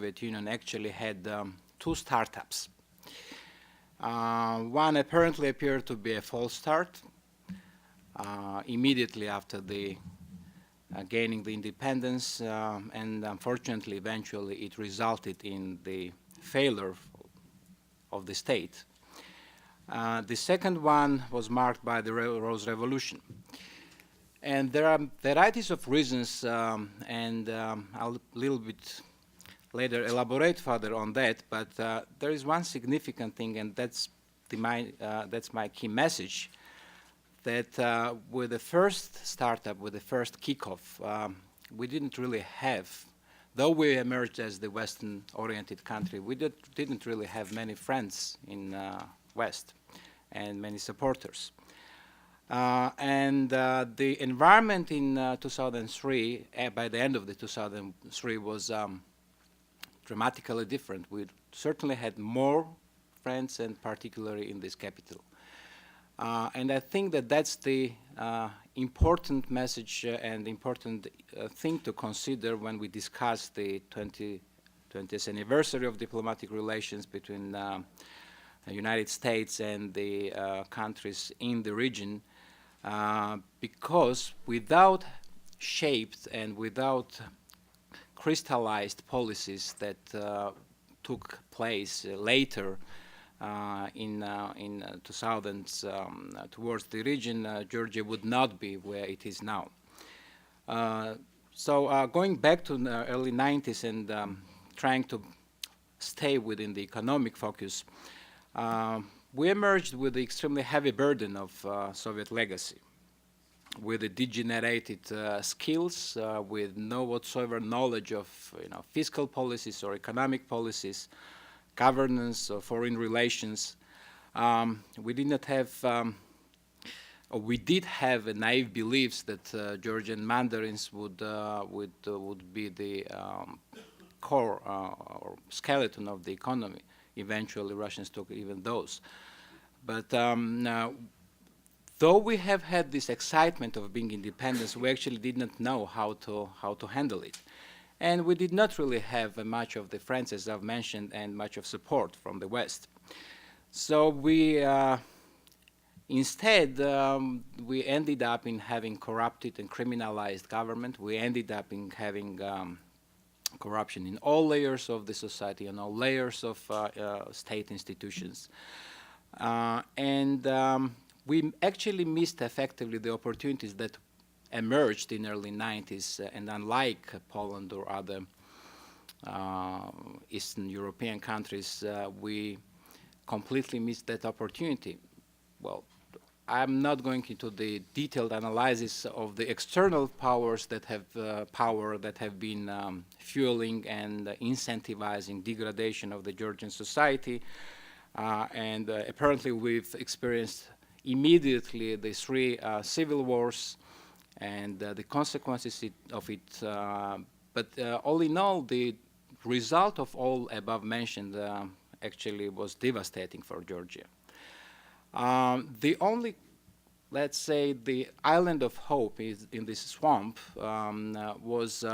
Soviet Union actually had two startups. One apparently appeared to be a false start immediately after the gaining the independence, and unfortunately, eventually, it resulted in the failure of the state. The second one was marked by the Rose Revolution. And there are varieties of reasons, and I'll a little bit later elaborate further on that, but there is one significant thing, and that's my key message, that with the first startup, with the first kickoff, we didn't really have, though we emerged as the Western-oriented country, we didn't really have many friends in West and many supporters. And the environment in 2003, by the end of the 2003, was dramatically different. We certainly had more friends, and particularly in this capital. And I think that that's the important message and important thing to consider when we discuss the 20th anniversary of diplomatic relations between the United States and the countries in the region, because without shaped and without crystallized policies that took place later in 2000s towards the region, Georgia would not be where it is now. So going back to the early 90s and trying to stay within the economic focus, we emerged with the extremely heavy burden of Soviet legacy, with the degenerated skills, with no whatsoever knowledge of fiscal policies or economic policies, governance or foreign relations. We did not have, or we did have naive beliefs that Georgian mandarins would be the core or skeleton of the economy. Eventually, Russians took even those. But though we have had this excitement of being independent, we actually did not know how to handle it. And we did not really have much of the friends, as I've mentioned, and much of support from the West. So we instead, we ended up in having corrupted and criminalized government. We ended up in having corruption in all layers of the society and all layers of state institutions. And we actually missed effectively the opportunities that emerged in early 90s, and unlike Poland or other Eastern European countries, we completely missed that opportunity. Well, I'm not going into the detailed analysis of the external powers that have been fueling and incentivizing degradation of the Georgian society, and apparently we've experienced immediately the three civil wars and the consequences of it. But all in all, the result of all above mentioned actually was devastating for Georgia. The only, let's say, the island of hope is in this swamp was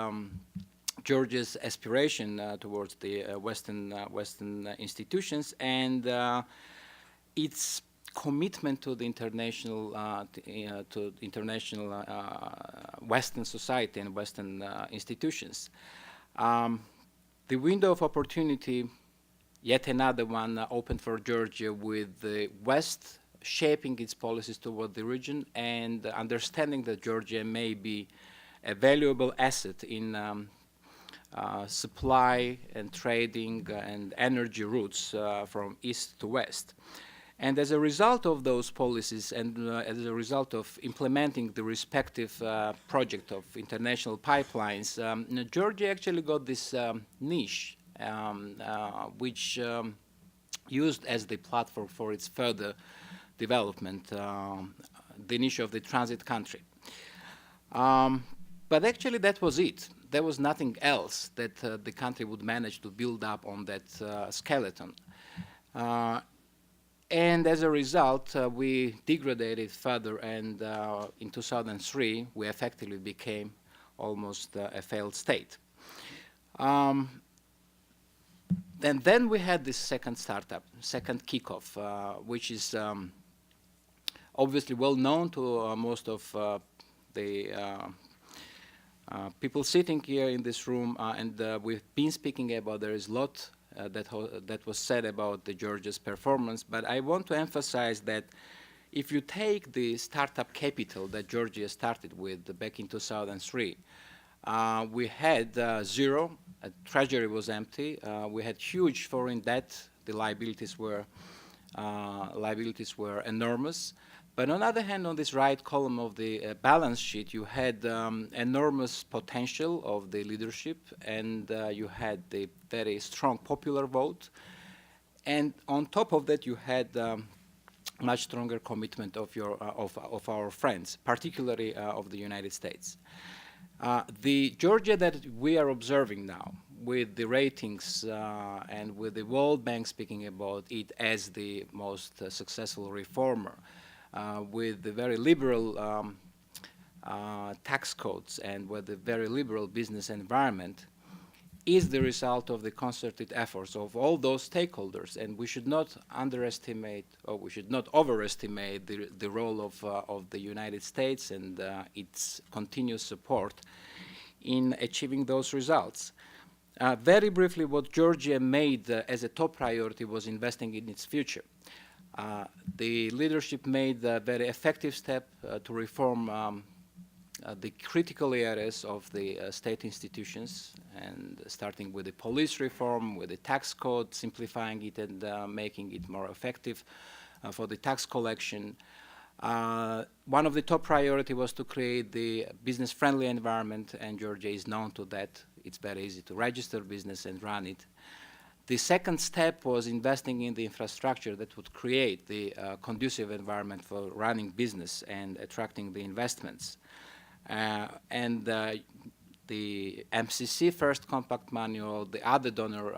Georgia's aspiration towards the Western institutions and its commitment to the international Western society and Western institutions. The window of opportunity, yet another one, opened for Georgia, with the West shaping its policies toward the region and understanding that Georgia may be a valuable asset in supply and trading and energy routes from east to west. And as a result of those policies and as a result of implementing the respective project of international pipelines, Georgia actually got this niche which used as the platform for its further development, the niche of the transit country. But actually that was it. There was nothing else that the country would manage to build up on that skeleton. And as a result, we degraded further, and in 2003, we effectively became almost a failed state. And then we had this second startup, second kickoff, which is obviously well known to most of the people sitting here in this room, and we've been speaking about. There is a lot that was said about the Georgia's performance, but I want to emphasize that if you take the startup capital that Georgia started with back in 2003, we had zero. Treasury was empty. We had huge foreign debt. The liabilities were enormous. But on the other hand, on this right column of the balance sheet, you had enormous potential of the leadership, and you had the very strong popular vote. And on top of that, you had much stronger commitment of our friends, particularly of the United States. The Georgia that we are observing now, with the ratings and with the World Bank speaking about it as the most successful reformer, with the very liberal tax codes and with the very liberal business environment, is the result of the concerted efforts of all those stakeholders. And we should not underestimate, or we should not overestimate the role of the United States and its continuous support in achieving those results. Very briefly, what Georgia made as a top priority was investing in its future. The leadership made a very effective step to reform the critical areas of the state institutions, and starting with the police reform, with the tax code, simplifying it and making it more effective for the tax collection. One of the top priority was to create the business-friendly environment, and Georgia is known to that. It's very easy to register business and run it. The second step was investing in the infrastructure that would create the conducive environment for running business and attracting the investments. And the MCC First Compact Manual, the other donor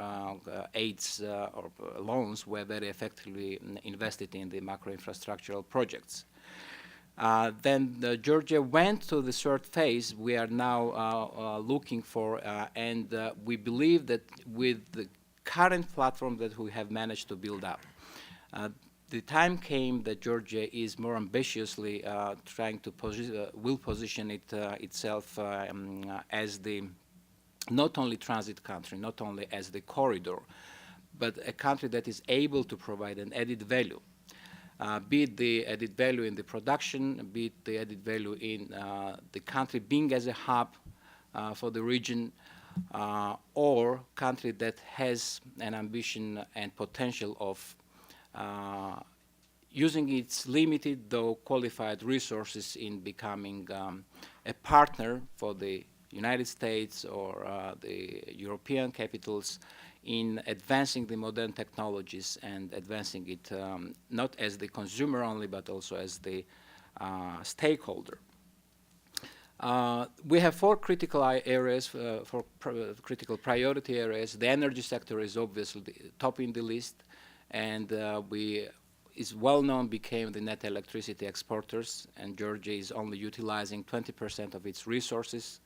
aids or loans were very effectively invested in the macro-infrastructural projects. Then Georgia went to the third phase we are now looking for, and we believe that with the current platform that we have managed to build up, the time came that Georgia is more ambitiously trying to position itself as the not only transit country, not only as the corridor, but a country that is able to provide an added value, be it the added value in the production, be it the added value in the country being as a hub for the region, or country that has an ambition and potential of using its limited though qualified resources in becoming a partner for the United States or the European capitals in advancing the modern technologies and advancing it not as the consumer only but also as the stakeholder. We have four critical areas, critical priority areas. The energy sector is obviously top in the list, and is well known, became the net electricity exporters, and Georgia is only utilizing 20% of its resources.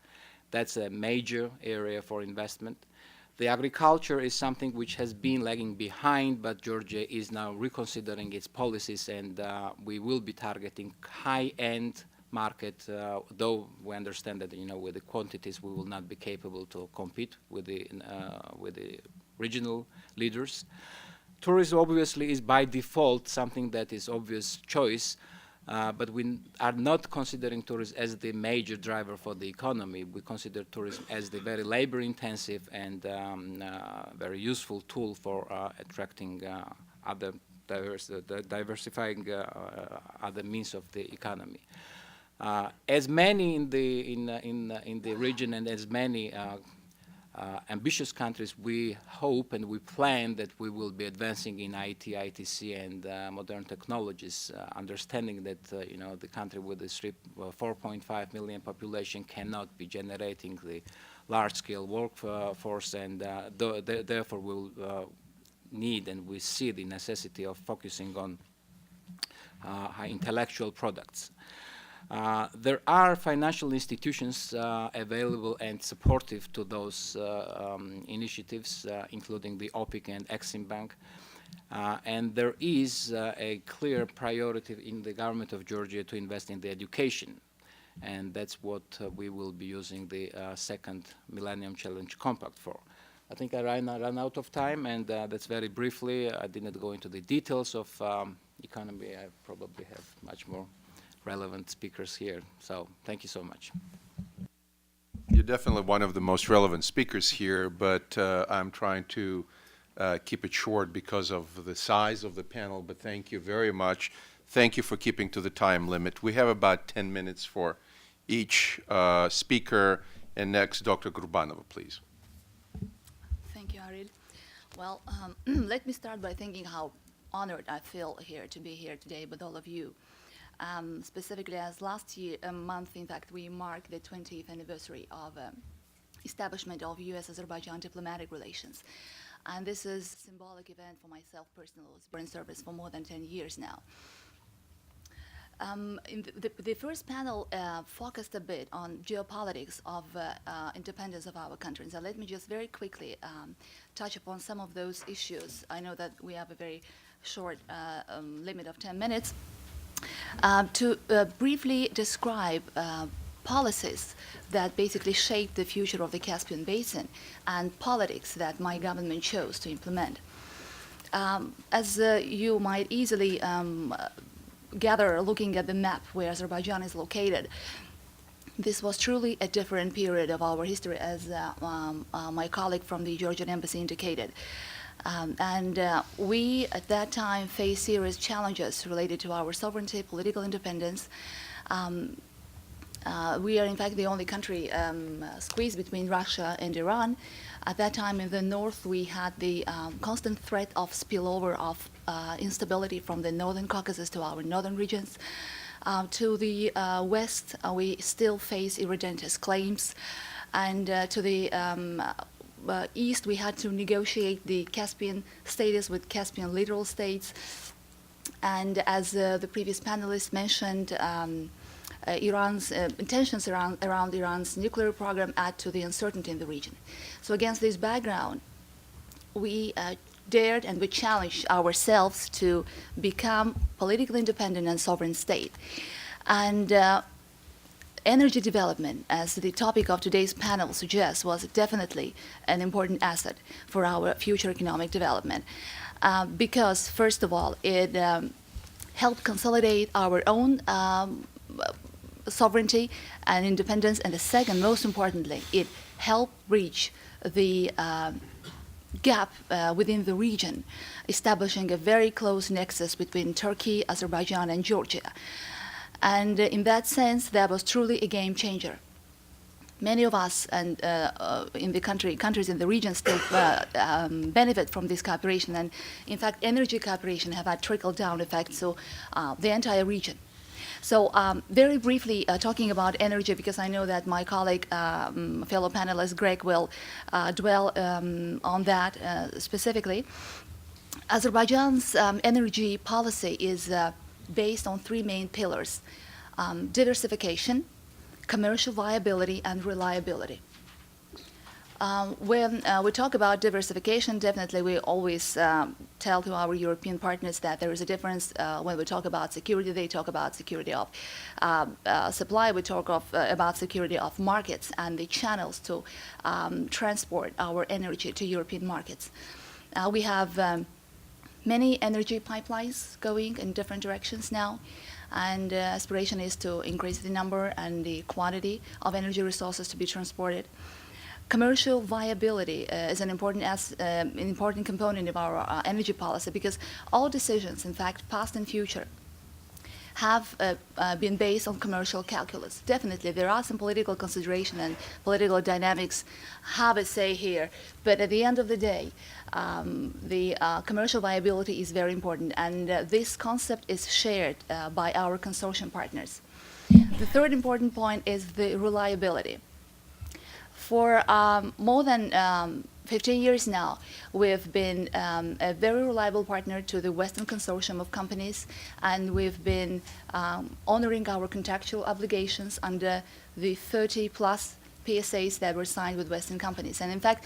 That's a major area for investment. The agriculture is something which has been lagging behind, but Georgia is now reconsidering its policies, and we will be targeting high-end market, though we understand that with the quantities we will not be capable to compete with the regional leaders. Tourism obviously is by default something that is obvious choice, but we are not considering tourism as the major driver for the economy. We consider tourism as the very labor-intensive and very useful tool for attracting other diversifying other means of the economy. As many in the region and as many ambitious countries, we hope and we plan that we will be advancing in IT, ITC, and modern technologies, understanding that the country with a 4.5 million population cannot be generating the large-scale workforce, and therefore we'll need and we see the necessity of focusing on intellectual products. There are financial institutions available and supportive to those initiatives, including the OPIC and Exim Bank. And there is a clear priority in the government of Georgia to invest in the education. And that's what we will be using the second Millennium Challenge Compact for. I think I ran out of time, and that's very briefly. I didn't go into the details of economy. I probably have much more relevant speakers here. So thank you so much. You're definitely one of the most relevant speakers here, but I'm trying to keep it short because of the size of the panel, but thank you very much. Thank you for keeping to the time limit. We have about 10 minutes for each speaker, and next, Dr. Gurbanova, please. Thank you, Aril. Well, let me start by thinking how honored I feel here to be here today with all of you. Specifically, as last month, in fact, we marked the 20th anniversary of establishment of U.S.-Azerbaijan diplomatic relations. And this is a symbolic event for myself personally. I've been in service for more than 10 years now. In the first panel focused a bit on geopolitics of independence of our country. So let me just very quickly touch upon some of those issues. I know that we have a very short limit of 10 minutes. To briefly describe policies that basically shape the future of the Caspian Basin and politics that my government chose to implement. As you might easily gather looking at the map where Azerbaijan is located, this was truly a different period of our history, as my colleague from the Georgian embassy indicated. We, at that time, faced serious challenges related to our sovereignty, political independence. We are, in fact, the only country squeezed between Russia and Iran. At that time, in the north, we had the constant threat of spillover of instability from the northern Caucasus to our northern regions. To the west, we still face irredentist claims. And to the east, we had to negotiate the Caspian status with Caspian littoral states. And as the previous panelist mentioned, Iran's intentions around Iran's nuclear program add to the uncertainty in the region. So against this background, we dared and we challenged ourselves to become politically independent and sovereign state. And energy development, as the topic of today's panel suggests, was definitely an important asset for our future economic development. Because, first of all, it helped consolidate our own sovereignty and independence, and the second, most importantly, it helped reach the gap within the region, establishing a very close nexus between Turkey, Azerbaijan, and Georgia. And in that sense, that was truly a game changer. Many of us and in the countries in the region still benefit from this cooperation, and in fact, energy cooperation have had trickle-down effects to the entire region. So very briefly, talking about energy, because I know that my colleague, fellow panelist Greg, will dwell on that specifically. Azerbaijan's energy policy is based on three main pillars: diversification, commercial viability, and reliability. When we talk about diversification, definitely we always tell to our European partners that there is a difference. When we talk about security, they talk about security of supply. We talk about security of markets and the channels to transport our energy to European markets. We have many energy pipelines going in different directions now, and aspiration is to increase the number and the quantity of energy resources to be transported. Commercial viability is an important component of our energy policy, because all decisions, in fact, past and future, have been based on commercial calculus. Definitely, there are some political consideration and political dynamics have a say here, but at the end of the day, the commercial viability is very important, and this concept is shared by our consortium partners. The third important point is the reliability. For more than 15 years now, we've been a very reliable partner to the Western consortium of companies, and we've been honoring our contractual obligations under the 30-plus PSAs that were signed with Western companies. And in fact,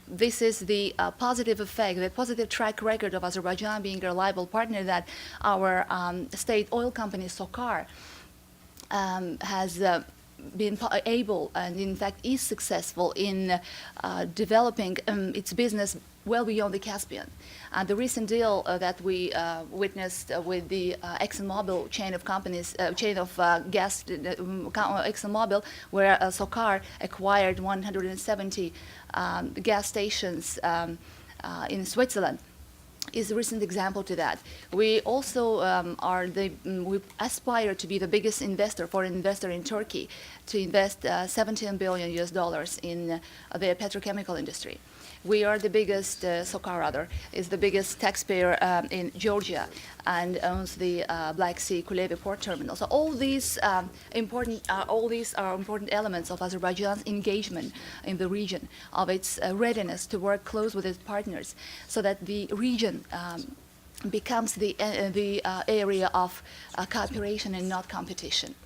this is the positive effect, the positive track record of Azerbaijan being a reliable partner that our state oil company, SOCAR, has been able and in fact is successful in developing its business well beyond the Caspian. The recent deal that we witnessed with the ExxonMobil chain of companies, chain of gas, ExxonMobil, where SOCAR acquired 170 gas stations in Switzerland, is a recent example to that. We also we aspire to be the biggest investor, foreign investor in Turkey, to invest $17 billion in the petrochemical industry. We are the biggest, SOCAR rather, is the biggest taxpayer in Georgia and owns the Black Sea Kuleve port terminal. So all these are important elements of Azerbaijan's engagement in the region, of its readiness to work close with its partners, so that the region becomes the area of cooperation and not competition.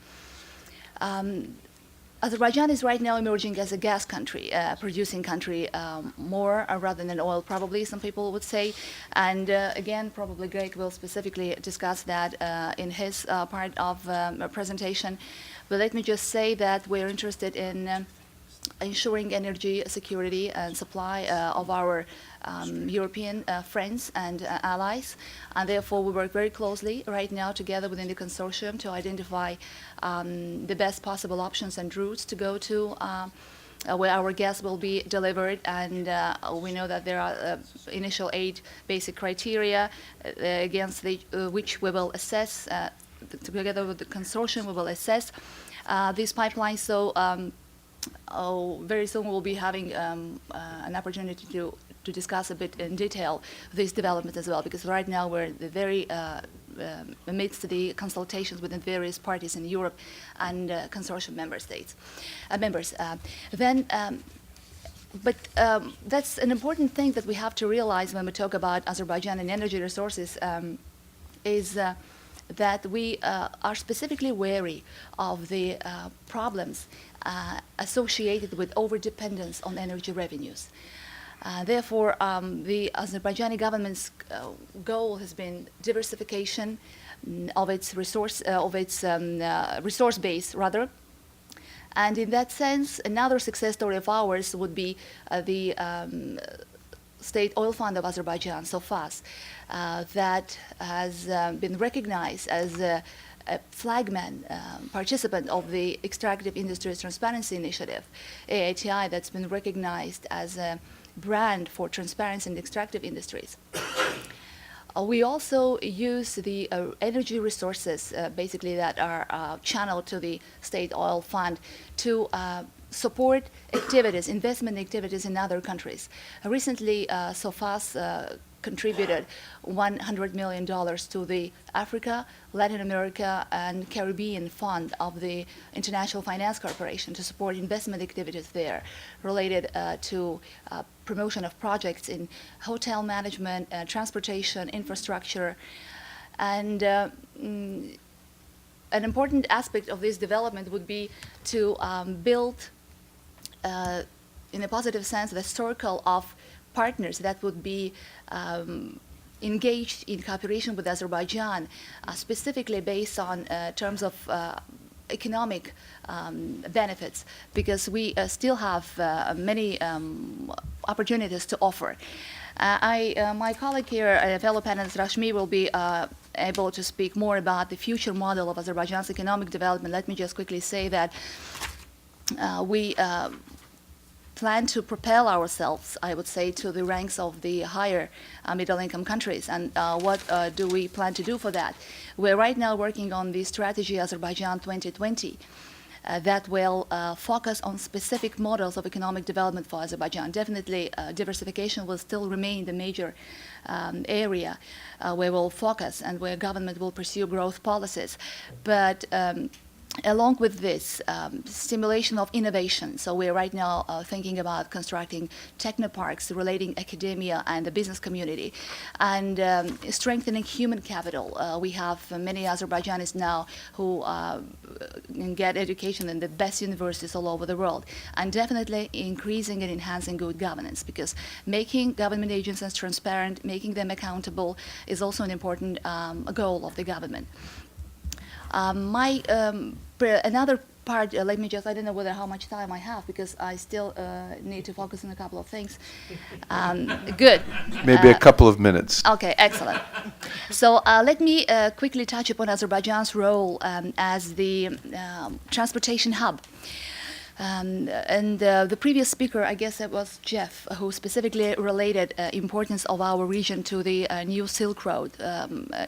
Azerbaijan is right now emerging as a gas country, producing country more rather than oil, probably, some people would say. And again, probably Greg will specifically discuss that in his part of presentation. But let me just say that we're interested in ensuring energy security and supply of our European friends and allies. And therefore, we work very closely right now together within the consortium to identify the best possible options and routes to go to where our gas will be delivered. And we know that there are initial 8 basic criteria against which we will assess, together with the consortium, we will assess these pipelines. So very soon we'll be having an opportunity to discuss a bit in detail this development as well, because right now we're the very amidst the consultations within various parties in Europe and consortium member states, members. But that's an important thing that we have to realize when we talk about Azerbaijan and energy resources, is that we are specifically wary of the problems associated with overdependence on energy revenues. Therefore, the Azerbaijani government's goal has been diversification of its resource base, rather. And in that sense, another success story of ours would be the State Oil Fund of Azerbaijan, SOFAS, that has been recognized as a flagman participant of the Extractive Industries Transparency Initiative, AITI, that's been recognized as a brand for transparency in extractive industries. We also use the energy resources, basically, that are channeled to the State Oil Fund to support activities, investment activities in other countries. Recently, SOFAS contributed $100 million to the Africa, Latin America, and Caribbean Fund of the International Finance Corporation to support investment activities there related to promotion of projects in hotel management, transportation, infrastructure. And an important aspect of this development would be to build, in a positive sense, the circle of partners that would be engaged in cooperation with Azerbaijan, specifically based on terms of economic benefits, because we still have many opportunities to offer. My colleague here, fellow panelist Rashmi, will be able to speak more about the future model of Azerbaijan's economic development. Let me just quickly say that we plan to propel ourselves, I would say, to the ranks of the higher middle-income countries. And what do we plan to do for that? We're right now working on the strategy Azerbaijan 2020 that will focus on specific models of economic development for Azerbaijan. Definitely, diversification will still remain the major area where we'll focus and where government will pursue growth policies. But along with this, stimulation of innovation. So we're right now thinking about constructing technoparks relating academia and the business community, and strengthening human capital. We have many Azerbaijanis now who get education in the best universities all over the world, and definitely increasing and enhancing good governance, because making government agencies transparent, making them accountable is also an important goal of the government. Another part, let me just, I don't know whether how much time I have, because I still need to focus on a couple of things. Good. Maybe a couple of minutes. Okay, excellent. So let me quickly touch upon Azerbaijan's role as the transportation hub. The previous speaker, I guess it was Jeff, who specifically related importance of our region to the new Silk Road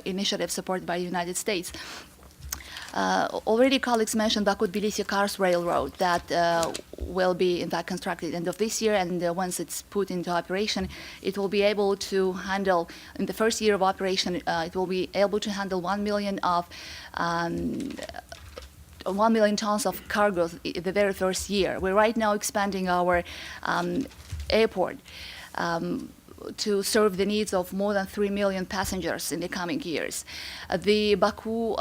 initiative supported by the United States. Already colleagues mentioned Baku-Tbilisi-Kars Railroad that will be in fact constructed end of this year, and once it's put into operation, it will be able to handle, in the first year of operation, it will be able to handle 1 million tons of cargo the very first year. We're right now expanding our airport to serve the needs of more than 3 million passengers in the coming years. The Baku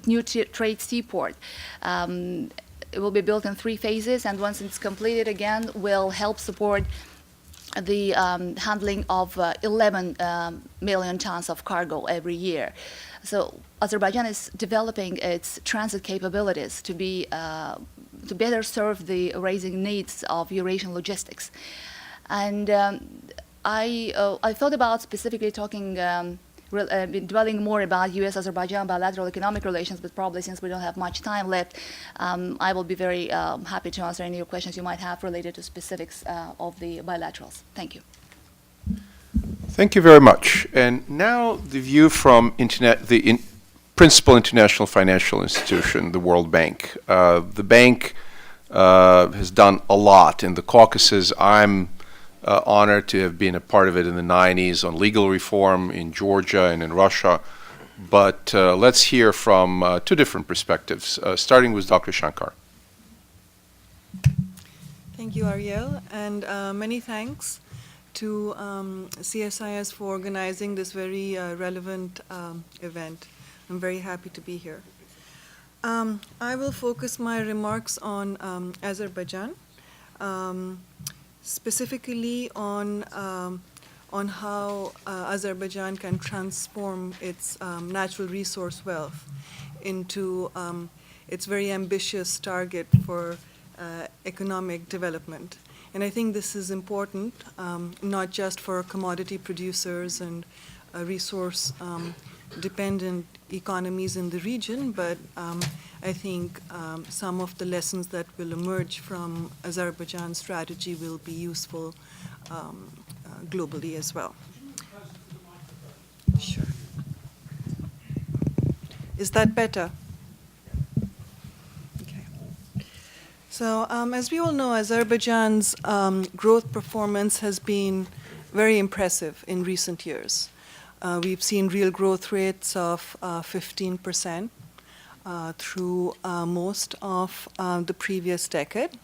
new trade seaport, it will be built in 3 phases, and once it's completed again, will help support the handling of 11 million tons of cargo every year. So Azerbaijan is developing its transit capabilities to be to better serve the rising needs of Eurasian logistics. And I thought about specifically talking, dwelling more about U.S.-Azerbaijan bilateral economic relations, but probably since we don't have much time left, I will be very happy to answer any of your questions you might have related to specifics of the bilaterals. Thank you. Thank you very much. And now the view from the principal international financial institution, the World Bank. The bank has done a lot in the Caucasus. I'm honored to have been a part of it in the 90s on legal reform in Georgia and in Russia. But let's hear from 2 different perspectives, starting with Dr. Shankar. Thank you, Ariel, and many thanks to CSIS for organizing this very relevant event. I'm very happy to be here. I will focus my remarks on Azerbaijan. Specifically on how Azerbaijan can transform its natural resource wealth into its very ambitious target for economic development. And I think this is important, not just for commodity producers and resource-dependent economies in the region, but I think some of the lessons that will emerge from Azerbaijan's strategy will be useful globally as well. Sure. Is that better? Okay. So as we all know, Azerbaijan's growth performance has been very impressive in recent years. We've seen real growth rates of 15%. Through most of the previous decade.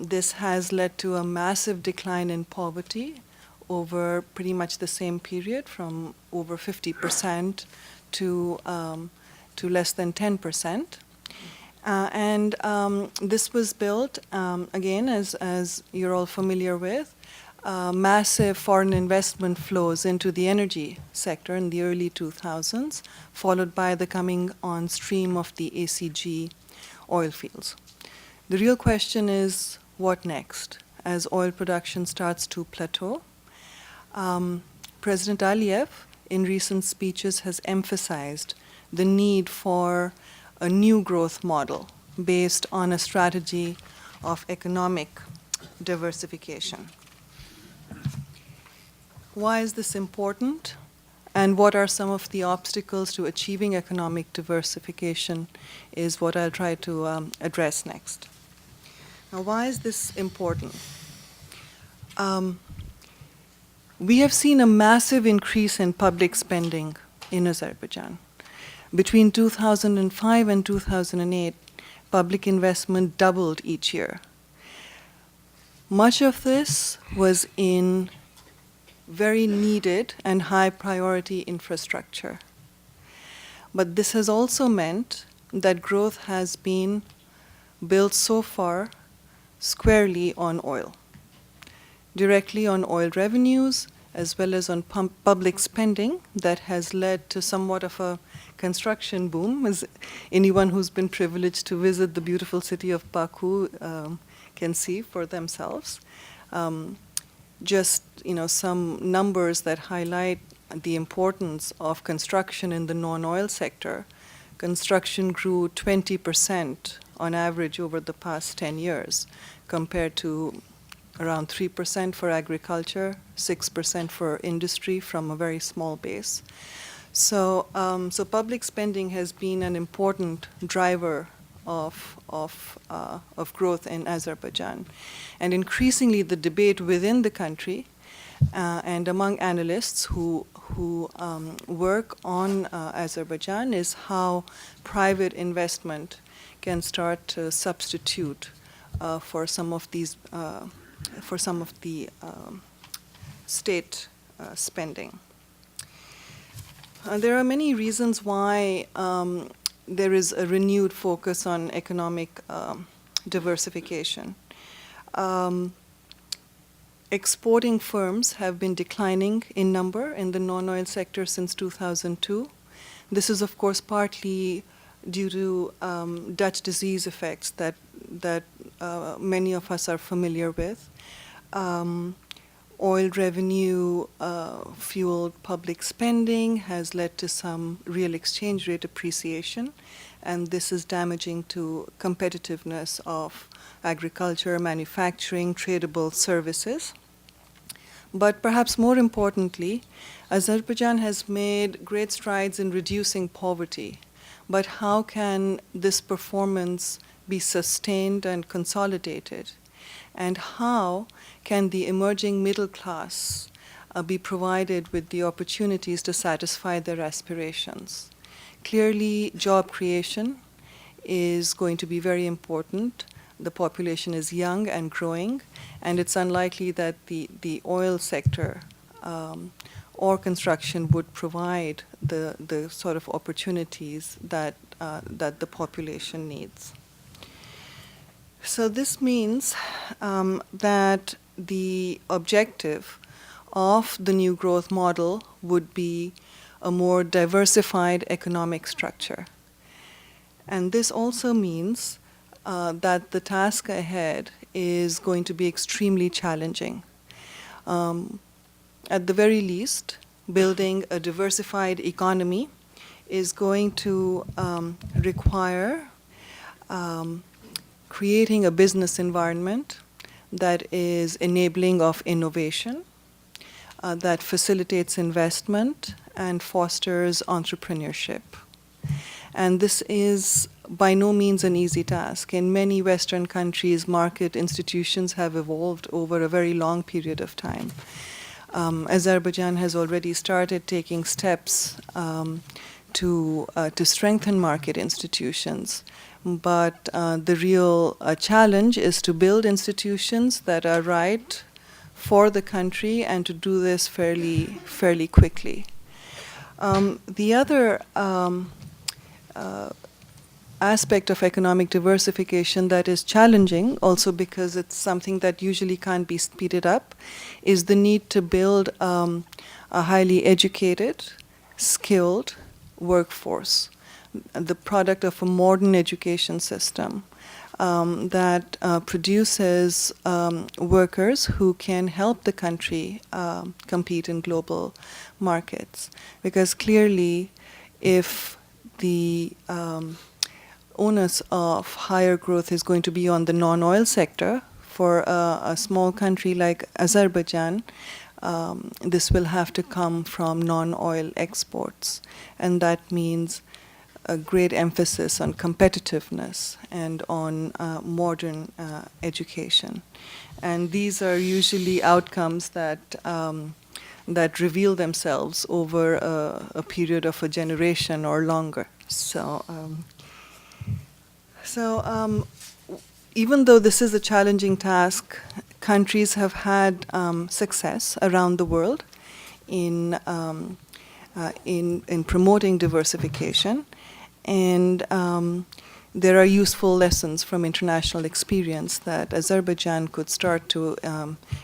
This has led to a massive decline in poverty over pretty much the same period, from over 50% to less than 10%. And this was built, again, as you're all familiar with, massive foreign investment flows into the energy sector in the early 2000s, followed by the coming on stream of the ACG oil fields. The real question is, what next? As oil production starts to plateau, President Aliyev, in recent speeches, has emphasized the need for a new growth model based on a strategy of economic diversification. Why is this important? And what are some of the obstacles to achieving economic diversification is what I'll try to address next. Now, why is this important? We have seen a massive increase in public spending in Azerbaijan. Between 2005 and 2008, public investment doubled each year. Much of this was in very needed and high priority infrastructure. But this has also meant that growth has been built so far squarely on oil, directly on oil revenues, as well as on public spending that has led to somewhat of a construction boom. As anyone who's been privileged to visit the beautiful city of Baku can see for themselves. Just some numbers that highlight the importance of construction in the non-oil sector. Construction grew 20% on average over the past 10 years, compared to around 3% for agriculture, 6% for industry from a very small base. So public spending has been an important driver of growth in Azerbaijan. And increasingly the debate within the country and among analysts who work on Azerbaijan is how private investment can start to substitute for some of the state spending. There are many reasons why there is a renewed focus on economic diversification. Exporting firms have been declining in number in the non-oil sector since 2002. This is, of course, partly due to Dutch disease effects that many of us are familiar with. Oil revenue fueled public spending has led to some real exchange rate appreciation, and this is damaging to competitiveness of agriculture, manufacturing, tradable services. But perhaps more importantly, Azerbaijan has made great strides in reducing poverty. But how can this performance be sustained and consolidated? And how can the emerging middle class be provided with the opportunities to satisfy their aspirations? Clearly, job creation is going to be very important. The population is young and growing, and it's unlikely that the oil sector or construction would provide the sort of opportunities that the population needs. So this means that the objective of the new growth model would be a more diversified economic structure. And this also means that the task ahead is going to be extremely challenging. At the very least, building a diversified economy is going to require creating a business environment that is enabling of innovation, that facilitates investment and fosters entrepreneurship. And this is by no means an easy task. In many Western countries, market institutions have evolved over a very long period of time. Azerbaijan has already started taking steps to strengthen market institutions. But the real challenge is to build institutions that are right for the country and to do this fairly quickly. The other aspect of economic diversification that is challenging, also because it's something that usually can't be speeded up, is the need to build a highly educated, skilled workforce, the product of a modern education system that produces workers who can help the country compete in global markets. Because clearly, if the onus of higher growth is going to be on the non-oil sector, for a small country like Azerbaijan, this will have to come from non-oil exports. And that means a great emphasis on competitiveness and on modern education. And these are usually outcomes that reveal themselves over a period of a generation or longer. So, even though this is a challenging task, countries have had success around the world in promoting diversification, and there are useful lessons from international experience that Azerbaijan could start to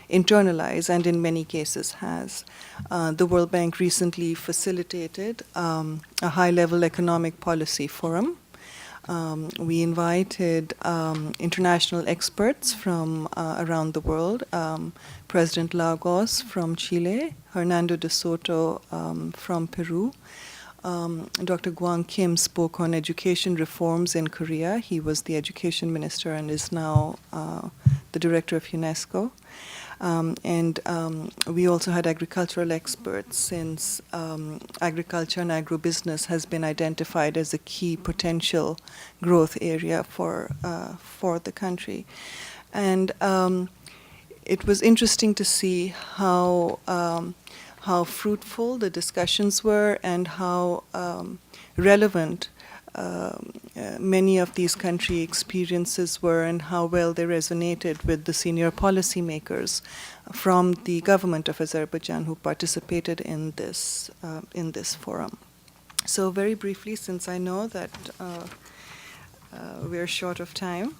internalize, and in many cases has. The World Bank recently facilitated a high-level economic policy forum. We invited international experts from around the world, President Lagos from Chile, Hernando de Soto from Peru. Dr. Guang Kim spoke on education reforms in Korea. He was the education minister and is now the director of UNESCO. We also had agricultural experts, since agriculture and agribusiness has been identified as a key potential growth area for the country. And it was interesting to see how fruitful the discussions were and how relevant many of these country experiences were, and how well they resonated with the senior policymakers from the government of Azerbaijan who participated in this forum. So very briefly, since I know that we're short of time,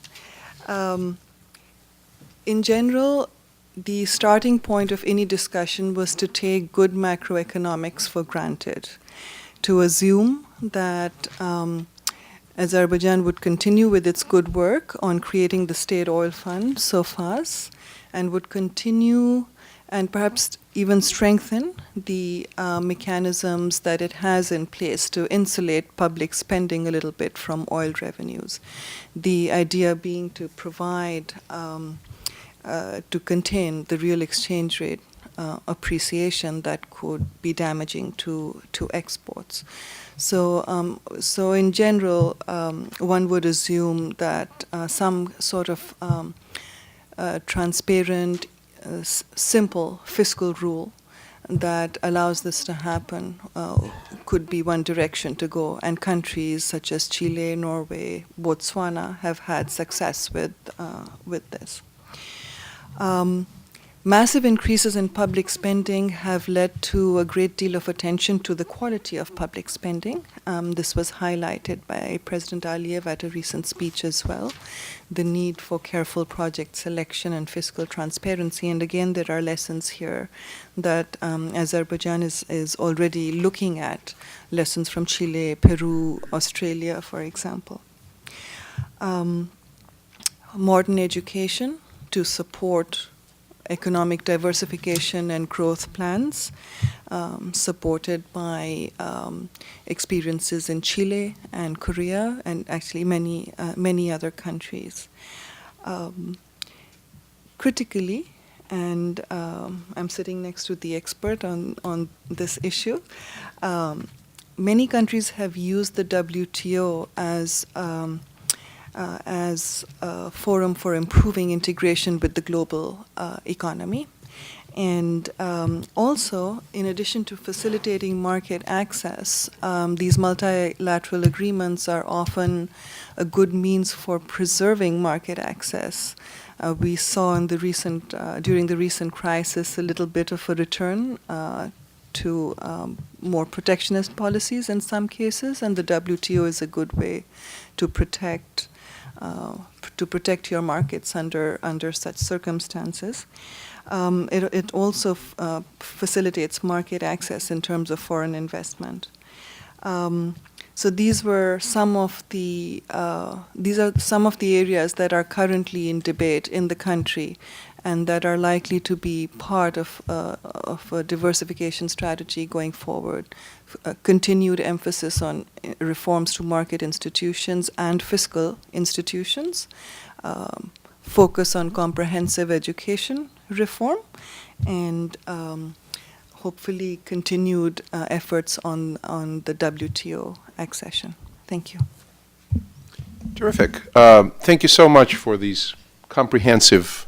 in general, the starting point of any discussion was to take good macroeconomics for granted, to assume that Azerbaijan would continue with its good work on creating the state oil fund, SOFAS, and would continue and perhaps even strengthen the mechanisms that it has in place to insulate public spending a little bit from oil revenues. The idea being to provide to contain the real exchange rate appreciation that could be damaging to exports. So in general, one would assume that some sort of transparent, simple fiscal rule that allows this to happen could be one direction to go. And countries such as Chile, Norway, Botswana have had success with this. Massive increases in public spending have led to a great deal of attention to the quality of public spending. This was highlighted by President Aliyev at a recent speech as well. The need for careful project selection and fiscal transparency. And again, there are lessons here that Azerbaijan is already looking at, lessons from Chile, Peru, Australia, for example. Modern education to support economic diversification and growth plans, supported by experiences in Chile and Korea, and actually many other countries. Critically, and I'm sitting next to the expert on this issue, many countries have used the WTO as a forum for improving integration with the global economy. And also, in addition to facilitating market access, these multilateral agreements are often a good means for preserving market access. We saw in the during the recent crisis a little bit of a return to more protectionist policies in some cases, and the WTO is a good way to protect your markets under such circumstances. It also facilitates market access in terms of foreign investment. So these are some of the areas that are currently in debate in the country, and that are likely to be part of a diversification strategy going forward. Continued emphasis on reforms to market institutions and fiscal institutions, focus on comprehensive education reform, and hopefully continued efforts on the WTO accession. Thank you. Terrific. Thank you so much for these comprehensive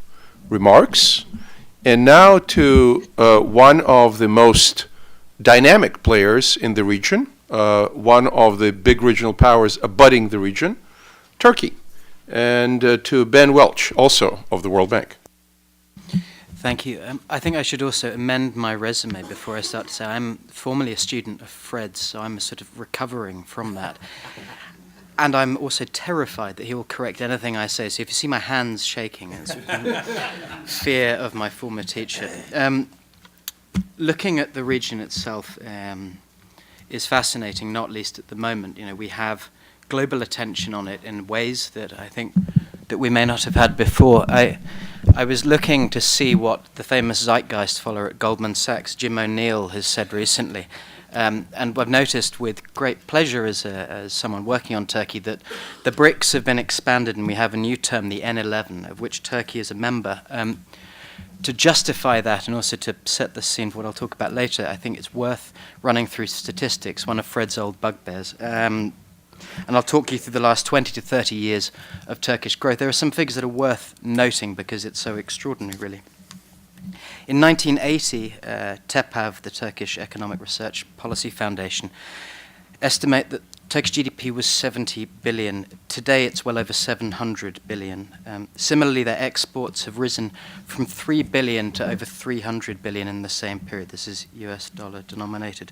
remarks. And now to one of the most dynamic players in the region, one of the big regional powers abutting the region, Turkey, and to Ben Welch, also of the World Bank. Thank you. I think I should also amend my resume before I start to say I'm formerly a student of Fred's, so I'm sort of recovering from that. And I'm also terrified that he will correct anything I say. So if you see my hands shaking, it's fear of my former teacher. Looking at the region itself is fascinating, not least at the moment. You know, we have global attention on it in ways that I think that we may not have had before. I was looking to see what the famous Zeitgeist follower at Goldman Sachs, Jim O'Neill, has said recently. And I've noticed with great pleasure as someone working on Turkey that the BRICS have been expanded and we have a new term, the N11, of which Turkey is a member. To justify that and also to set the scene for what I'll talk about later, I think it's worth running through statistics, one of Fred's old bugbears. And I'll talk you through the last 20 to 30 years of Turkish growth. There are some figures that are worth noting because it's so extraordinary, really. In 1980, TEPAV, the Turkish Economic Research Policy Foundation, estimate that Turkish GDP was 70 billion. Today it's well over 700 billion. Similarly, their exports have risen from 3 billion to over 300 billion in the same period. This is US dollar denominated.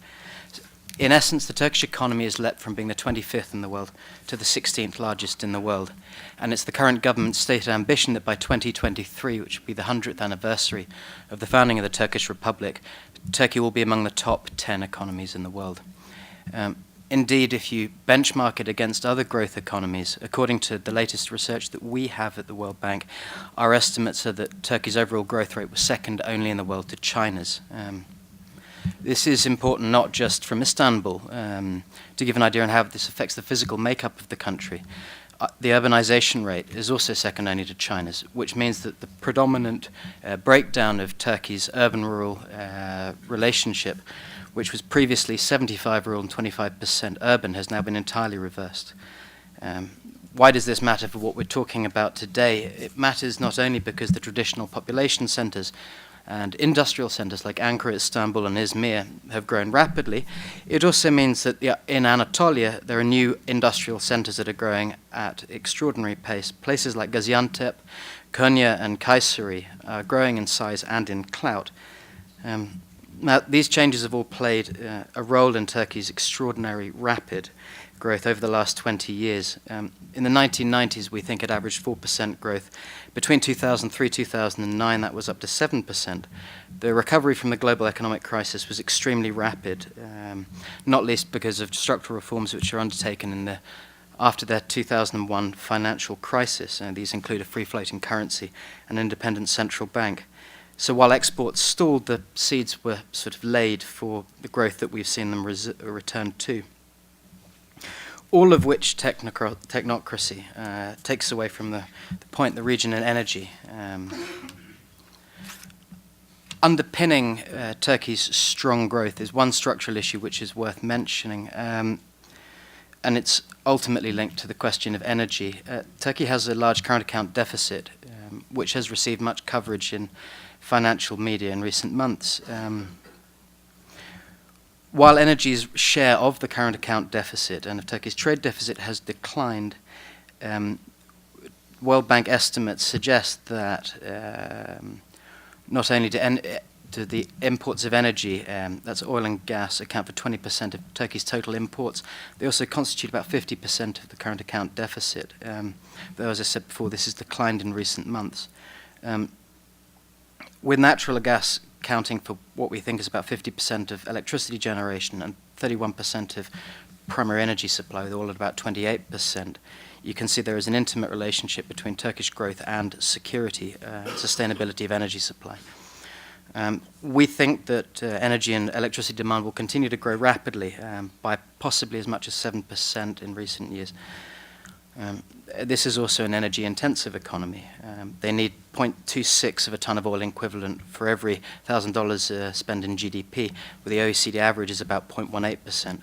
In essence, the Turkish economy is leapt from being the 25th in the world to the 16th largest in the world. And it's the current government's stated ambition that by 2023, which will be the 100th anniversary of the founding of the Turkish Republic, Turkey will be among the top 10 economies in the world. Indeed, if you benchmark it against other growth economies, according to the latest research that we have at the World Bank, our estimates are that Turkey's overall growth rate was second only in the world to China's. This is important not just from Istanbul, to give an idea on how this affects the physical makeup of the country. The urbanization rate is also second only to China's, which means that the predominant breakdown of Turkey's urban-rural relationship, which was previously 75 rural and 25% urban, has now been entirely reversed. Why does this matter for what we're talking about today? It matters not only because the traditional population centers and industrial centers like Ankara, Istanbul, and Izmir have grown rapidly. It also means that in Anatolia, there are new industrial centers that are growing at extraordinary pace. Places like Gaziantep, Konya, and Kayseri are growing in size and in clout. Now, these changes have all played a role in Turkey's extraordinary rapid growth over the last 20 years. In the 1990s, we think it averaged 4% growth. Between 2003 and 2009, that was up to 7%. The recovery from the global economic crisis was extremely rapid, not least because of structural reforms which are undertaken after the 2001 financial crisis. These include a free-floating currency, an independent central bank. So while exports stalled, the seeds were sort of laid for the growth that we've seen them return to. All of which technocracy takes away from the point, the region and energy. Underpinning Turkey's strong growth is one structural issue which is worth mentioning, and it's ultimately linked to the question of energy. Turkey has a large current account deficit, which has received much coverage in financial media in recent months. While energy's share of the current account deficit and of Turkey's trade deficit has declined, World Bank estimates suggest that not only do the imports of energy, that's oil and gas, account for 20% of Turkey's total imports, they also constitute about 50% of the current account deficit. Though, as I said before, this has declined in recent months. With natural gas accounting for what we think is about 50% of electricity generation and 31% of primary energy supply, with oil at about 28%, you can see there is an intimate relationship between Turkish growth and security, sustainability of energy supply. We think that energy and electricity demand will continue to grow rapidly by possibly as much as 7% in recent years. This is also an energy-intensive economy. They need 0.26 of a ton of oil equivalent for every $1,000 spent in GDP, where the OECD average is about 0.18%.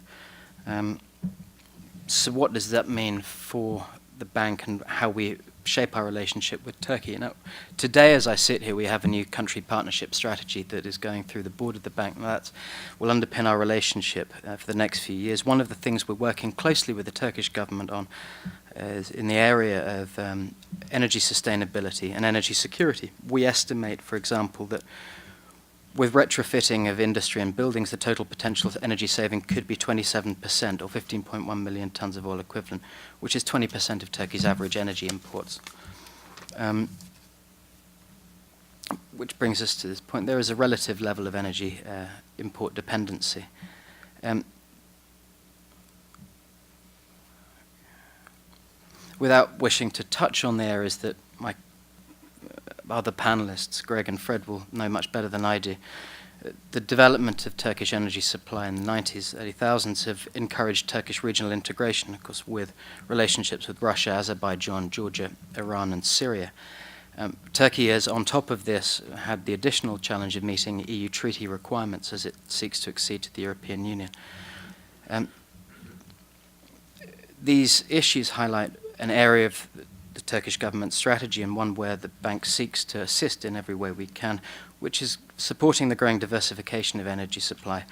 So what does that mean for the bank and how we shape our relationship with Turkey. Now, today, as I sit here, we have a new country partnership strategy that is going through the board of the bank. Now, that will underpin our relationship for the next few years. One of the things we're working closely with the Turkish government on is in the area of energy sustainability and energy security. We estimate, for example, that with retrofitting of industry and buildings, the total potential of energy saving could be 27%, or 15.1 million tons of oil equivalent, which is 20% of Turkey's average energy imports. Which brings us to this point. There is a relative level of energy import dependency. Without wishing to touch on the areas that my other panelists, Greg and Fred, will know much better than I do, the development of Turkish energy supply in the 90s, early thousands have encouraged Turkish regional integration, of course, with relationships with Russia, Azerbaijan, Georgia, Iran, and Syria. Turkey has, on top of this, had the additional challenge of meeting EU treaty requirements as it seeks to accede to the European Union. These issues highlight an area of the Turkish government strategy, and one where the bank seeks to assist in every way we can, which is supporting the growing diversification of energy supply,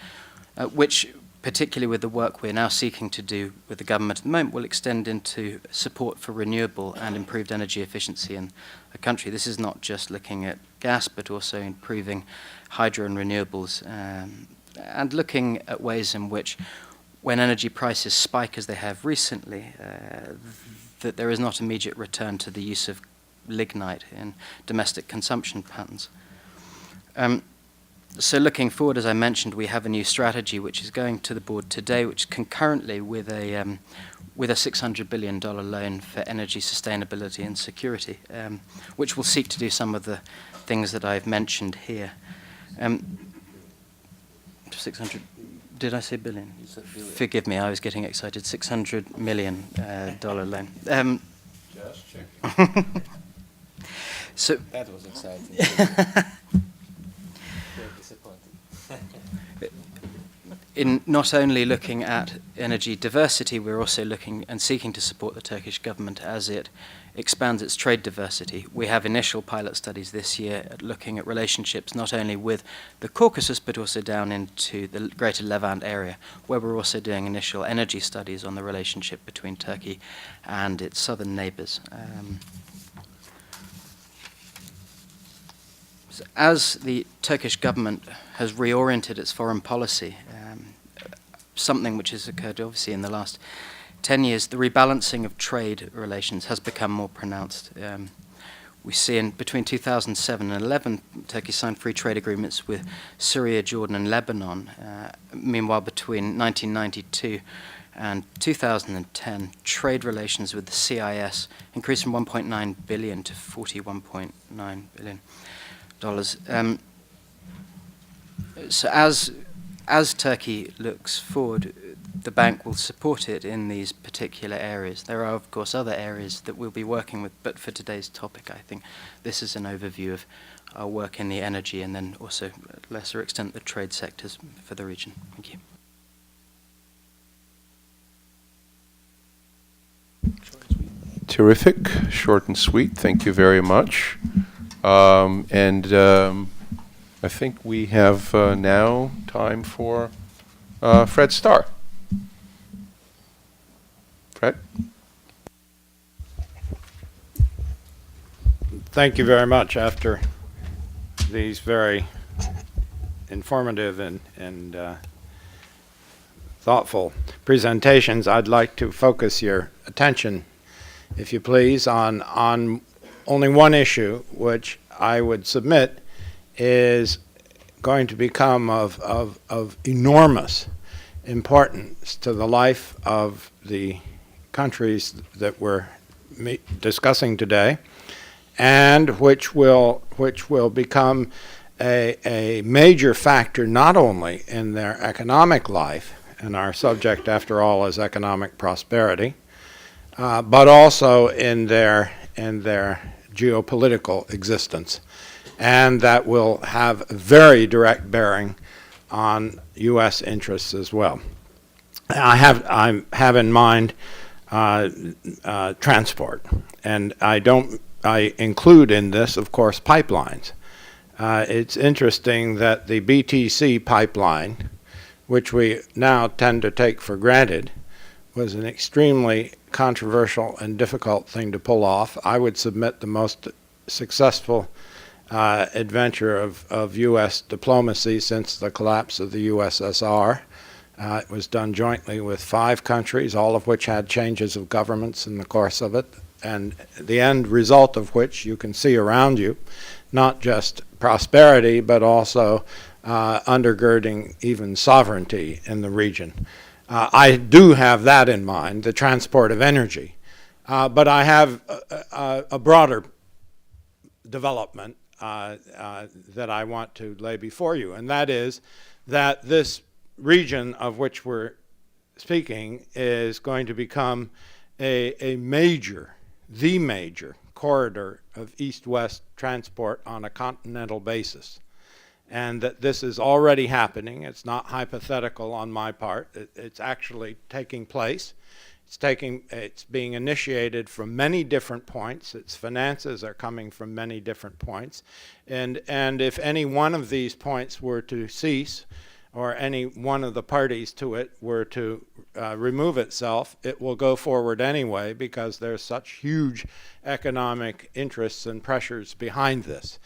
which, particularly with the work we're now seeking to do with the government at the moment, will extend into support for renewable and improved energy efficiency in the country. This is not just looking at gas, but also improving hydro and renewables, and looking at ways in which, when energy prices spike as they have recently, that there is not immediate return to the use of lignite in domestic consumption patterns. So looking forward, as I mentioned, we have a new strategy which is going to the board today, which concurrently with a $600 billion loan for energy sustainability and security, which will seek to do some of the things that I've mentioned here. 600. Did I say billion? You said billion. Forgive me, I was getting excited. $600 million loan. Just checking. So That was exciting. Very disappointing. in not only looking at energy diversity, we're also looking and seeking to support the Turkish government as it expands its trade diversity. We have initial pilot studies this year looking at relationships not only with the Caucasus but also down into the greater Levant area, where we're also doing initial energy studies on the relationship between Turkey and its southern neighbors. So as the Turkish government has reoriented its foreign policy, something which has occurred obviously in the last 10 years, the rebalancing of trade relations has become more pronounced. We see in between 2007 and 2011, Turkey signed free trade agreements with Syria, Jordan, and Lebanon. Meanwhile, between 1992 and 2010, trade relations with the CIS increased from 1.9 billion to $41.9 billion. So as Turkey looks forward, the bank will support it in these particular areas. There are, of course, other areas that we'll be working with, but for today's topic, I think this is an overview of our work in the energy and then also, at a lesser extent, the trade sectors for the region. Thank you. Terrific, short and sweet. Thank you very much. I think we have now time for Fred Starr. Fred? Thank you very much. After these very informative and thoughtful presentations, I'd like to focus your attention, if you please, on only one issue, which I would submit is going to become of enormous importance to the life of the countries that we're discussing today, and which will become a major factor not only in their economic life, and our subject, after all, is economic prosperity, but also in their geopolitical existence, and that will have very direct bearing on U.S. interests as well. I have in mind transport. And I include in this, of course, pipelines. It's interesting that the BTC pipeline, which we now tend to take for granted, was an extremely controversial and difficult thing to pull off. I would submit the most successful adventure of U.S. diplomacy since the collapse of the USSR. It was done jointly with 5 countries, all of which had changes of governments in the course of it, and the end result of which you can see around you, not just prosperity, but also undergirding even sovereignty in the region. I do have that in mind, the transport of energy, but I have a broader development that I want to lay before you, and that is that this region of which we're speaking is going to become the major corridor of east-west transport on a continental basis. And that this is already happening. It's not hypothetical on my part. It's actually taking place. It's being initiated from many different points. Its finances are coming from many different points. And if any one of these points were to cease, or any one of the parties to it were to remove itself, it will go forward anyway because there's such huge economic interests and pressures behind this.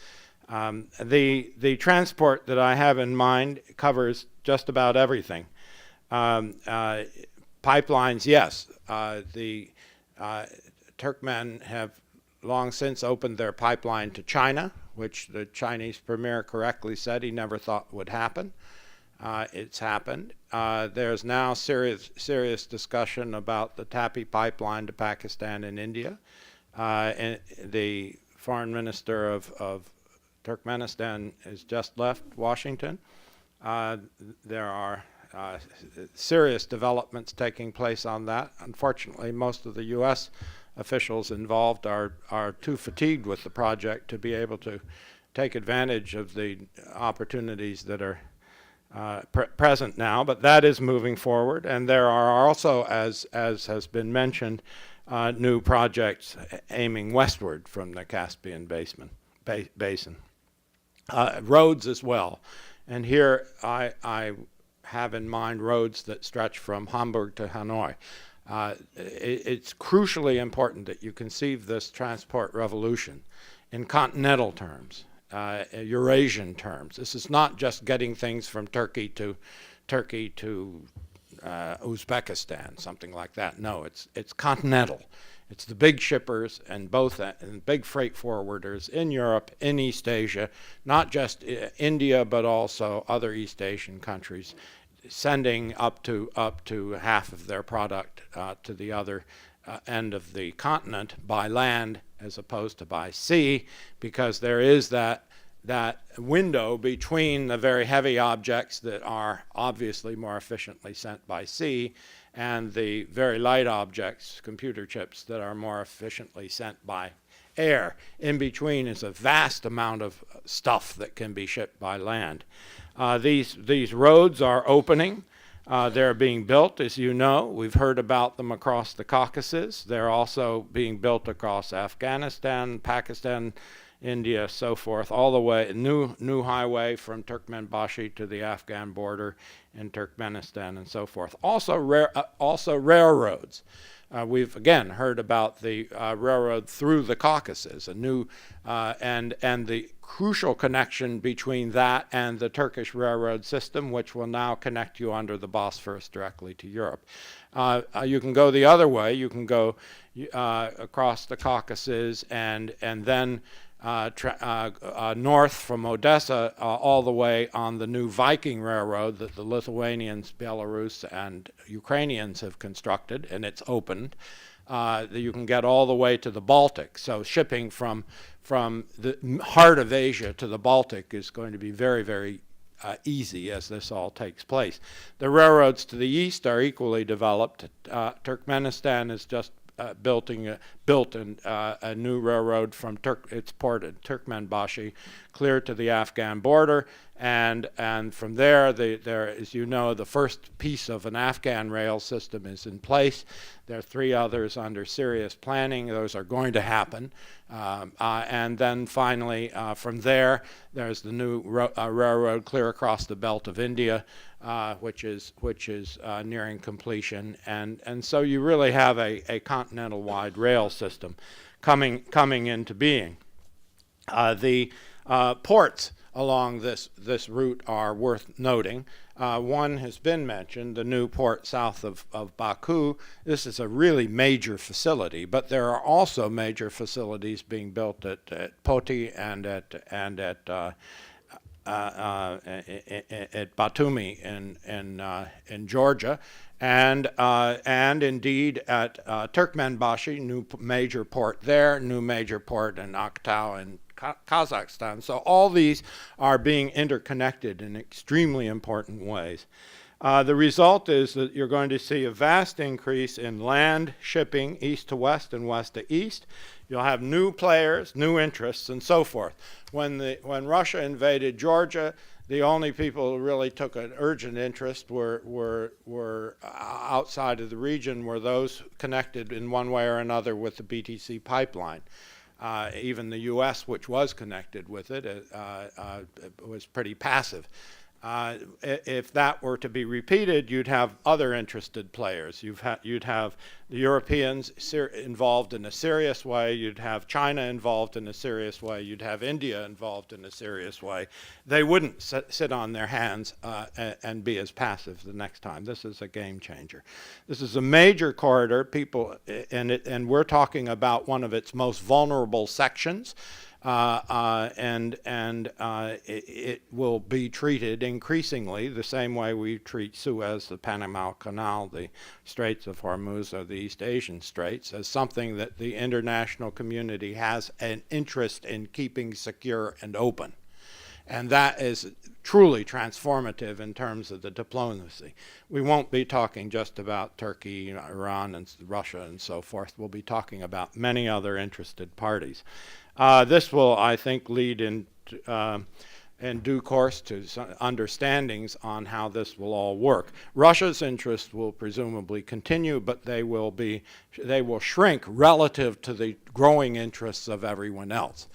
The transport that I have in mind covers just about everything. Pipelines, yes. The Turkmen have long since opened their pipeline to China, which the Chinese premier correctly said he never thought would happen. It's happened. There's now serious discussion about the TAPI pipeline to Pakistan and India. And the foreign minister of Turkmenistan has just left Washington. There are serious developments taking place on that. Unfortunately, most of the U.S. officials involved are too fatigued with the project to be able to take advantage of the opportunities that are present now, but that is moving forward. And there are also, as has been mentioned, new projects aiming westward from the Caspian basin. Roads as well. And here I have in mind roads that stretch from Hamburg to Hanoi. It's crucially important that you conceive this transport revolution in continental terms, Eurasian terms. This is not just getting things from Turkey to Uzbekistan, something like that. No, it's continental. It's the big shippers and big freight forwarders in Europe, in East Asia, not just India, but also other East Asian countries, sending up to half of their product to the other end of the continent by land as opposed to by sea, because there is that window between the very heavy objects that are obviously more efficiently sent by sea and the very light objects, computer chips, that are more efficiently sent by air. In between is a vast amount of stuff that can be shipped by land. These roads are opening. They're being built, as you know. We've heard about them across the Caucasus. They're also being built across Afghanistan, Pakistan, India, so forth, all the way, new highway from Turkmenbashi to the Afghan border in Turkmenistan and so forth. Also railroads. We've again heard about the railroad through the Caucasus, a new and the crucial connection between that and the Turkish railroad system, which will now connect you under the Bosphorus directly to Europe. You can go the other way. You can go across the Caucasus and then north from Odessa all the way on the new Viking Railroad that the Lithuanians, Belarus, and Ukrainians have constructed, and it's opened. You can get all the way to the Baltic. So shipping from the heart of Asia to the Baltic is going to be very, very easy as this all takes place. The railroads to the east are equally developed. Turkmenistan is just built a new railroad from its port at Turkmenbashi clear to the Afghan border, And from there, as you know, the first piece of an Afghan rail system is in place. There are 3 others under serious planning. Those are going to happen. And then finally, from there, there's the new railroad clear across the belt of India, which is nearing completion. And so you really have a continental-wide rail system coming into being. The ports along this route are worth noting. One has been mentioned, the new port south of Baku. This is a really major facility, but there are also major facilities being built at Poti and at Batumi in Georgia, and indeed at Turkmenbashi, new major port there, new major port in Aktau in Kazakhstan. So all these are being interconnected in extremely important ways. The result is that you're going to see a vast increase in land shipping east to west and west to east. You'll have new players, new interests, and so forth. When Russia invaded Georgia, the only people who really took an urgent interest were outside of the region were those connected in one way or another with the BTC pipeline. Even the U.S., which was connected with it, was pretty passive. If that were to be repeated, you'd have other interested players. You'd have the Europeans involved in a serious way. You'd have China involved in a serious way. You'd have India involved in a serious way. They wouldn't sit on their hands and be as passive the next time. This is a game changer. This is a major corridor. And we're talking about one of its most vulnerable sections. It will be treated increasingly the same way we treat Suez, the Panama Canal, the Straits of Hormuz, or the East Asian Straits, as something that the international community has an interest in keeping secure and open. And that is truly transformative in terms of the diplomacy. We won't be talking just about Turkey, Iran, and Russia, and so forth. We'll be talking about many other interested parties. This will, I think, lead in due course to some understandings on how this will all work. Russia's interest will presumably continue, but they will shrink relative to the growing interests of everyone else.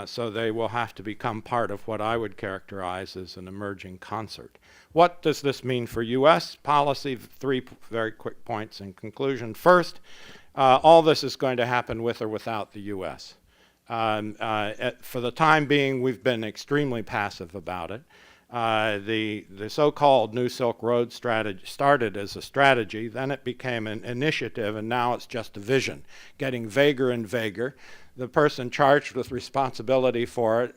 So they will have to become part of what I would characterize as an emerging concert. What does this mean for U.S. policy? 3 very quick points in conclusion. First, all this is going to happen with or without the U.S. For the time being, we've been extremely passive about it. The so-called New Silk Road strategy started as a strategy, then it became an initiative, and now it's just a vision, getting vaguer and vaguer. The person charged with responsibility for it,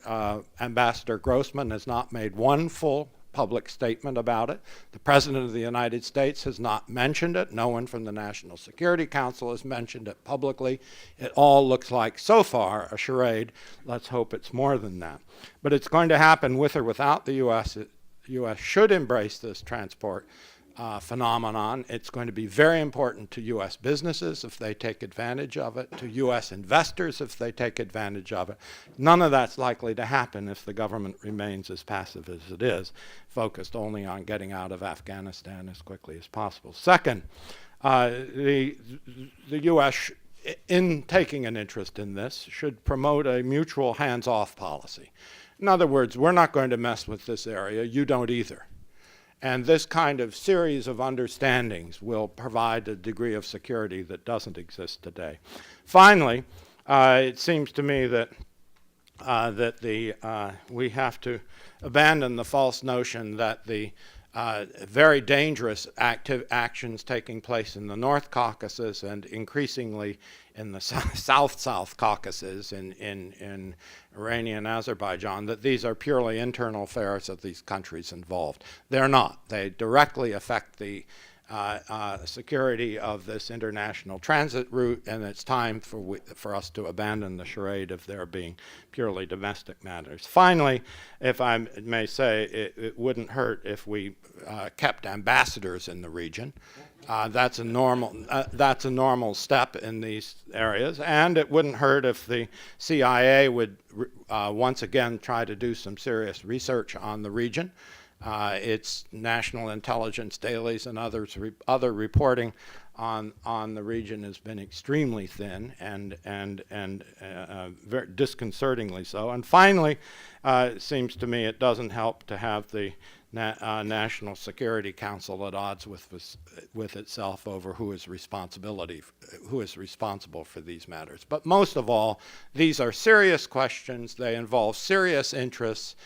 Ambassador Grossman, has not made one full public statement about it. The President of the United States has not mentioned it. No one from the National Security Council has mentioned it publicly. It all looks like, so far, a charade. Let's hope it's more than that. But it's going to happen with or without the U.S. The U.S. should embrace this transport phenomenon. It's going to be very important to U.S. businesses if they take advantage of it, to U.S. investors if they take advantage of it. None of that's likely to happen if the government remains as passive as it is, focused only on getting out of Afghanistan as quickly as possible. Second, the U.S., in taking an interest in this, should promote a mutual hands-off policy. In other words, we're not going to mess with this area. You don't either. And this kind of series of understandings will provide a degree of security that doesn't exist today. Finally, it seems to me that we have to abandon the false notion that the very dangerous actions taking place in the North Caucasus and increasingly in the South Caucasus in Armenia and Azerbaijan, that these are purely internal affairs of these countries involved. They're not. They directly affect the security of this international transit route, and it's time for us to abandon the charade of there being purely domestic matters. Finally, if I may say, it wouldn't hurt if we kept ambassadors in the region. That's a normal step in these areas, and it wouldn't hurt if the CIA would once again try to do some serious research on the region. Its national intelligence dailies and other reporting on the region has been extremely thin and very disconcertingly so. And finally, it seems to me it doesn't help to have the National Security Council at odds with itself over who is responsible for these matters. But most of all, these are serious questions. They involve serious interests.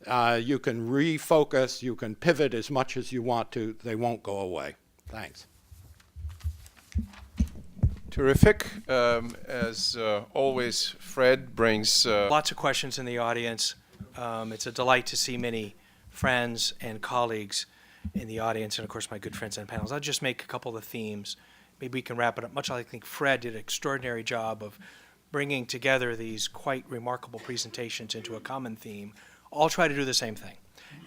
You can refocus, you can pivot as much as you want to. They won't go away. Thanks. Terrific. As always, Fred brings... Lots of questions in the audience. It's a delight to see many friends and colleagues in the audience, and of course my good friends on panels. I'll just make a couple of themes. Maybe we can wrap it up. Much like I think Fred did an extraordinary job of bringing together these quite remarkable presentations into a common theme. I'll try to do the same thing,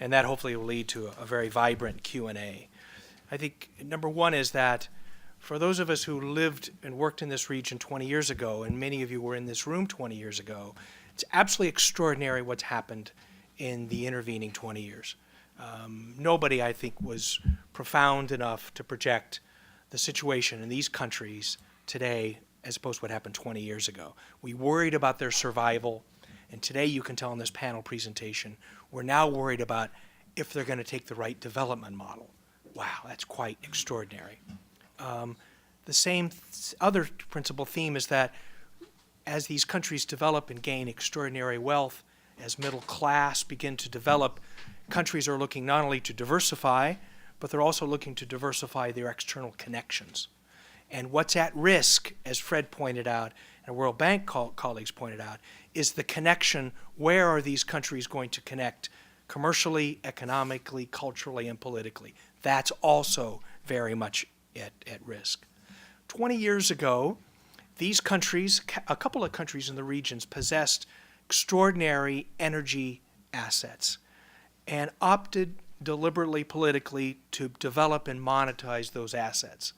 and that hopefully will lead to a very vibrant Q&A. I think number one is that for those of us who lived and worked in this region 20 years ago, and many of you were in this room 20 years ago, it's absolutely extraordinary what's happened in the intervening 20 years. Nobody, I think, was profound enough to project the situation in these countries today as opposed to what happened 20 years ago. We worried about their survival, and today you can tell in this panel presentation, we're now worried about if they're going to take the right development model. Wow, that's quite extraordinary. The same other principal theme is that as these countries develop and gain extraordinary wealth, as middle class begin to develop, countries are looking not only to diversify, but they're also looking to diversify their external connections. And what's at risk, as Fred pointed out, and World Bank colleagues pointed out, is the connection. Where are these countries going to connect commercially, economically, culturally, and politically? That's also very much at risk. 20 years ago, these countries, a couple of countries in the regions, possessed extraordinary energy assets and opted deliberately politically to develop and monetize those assets.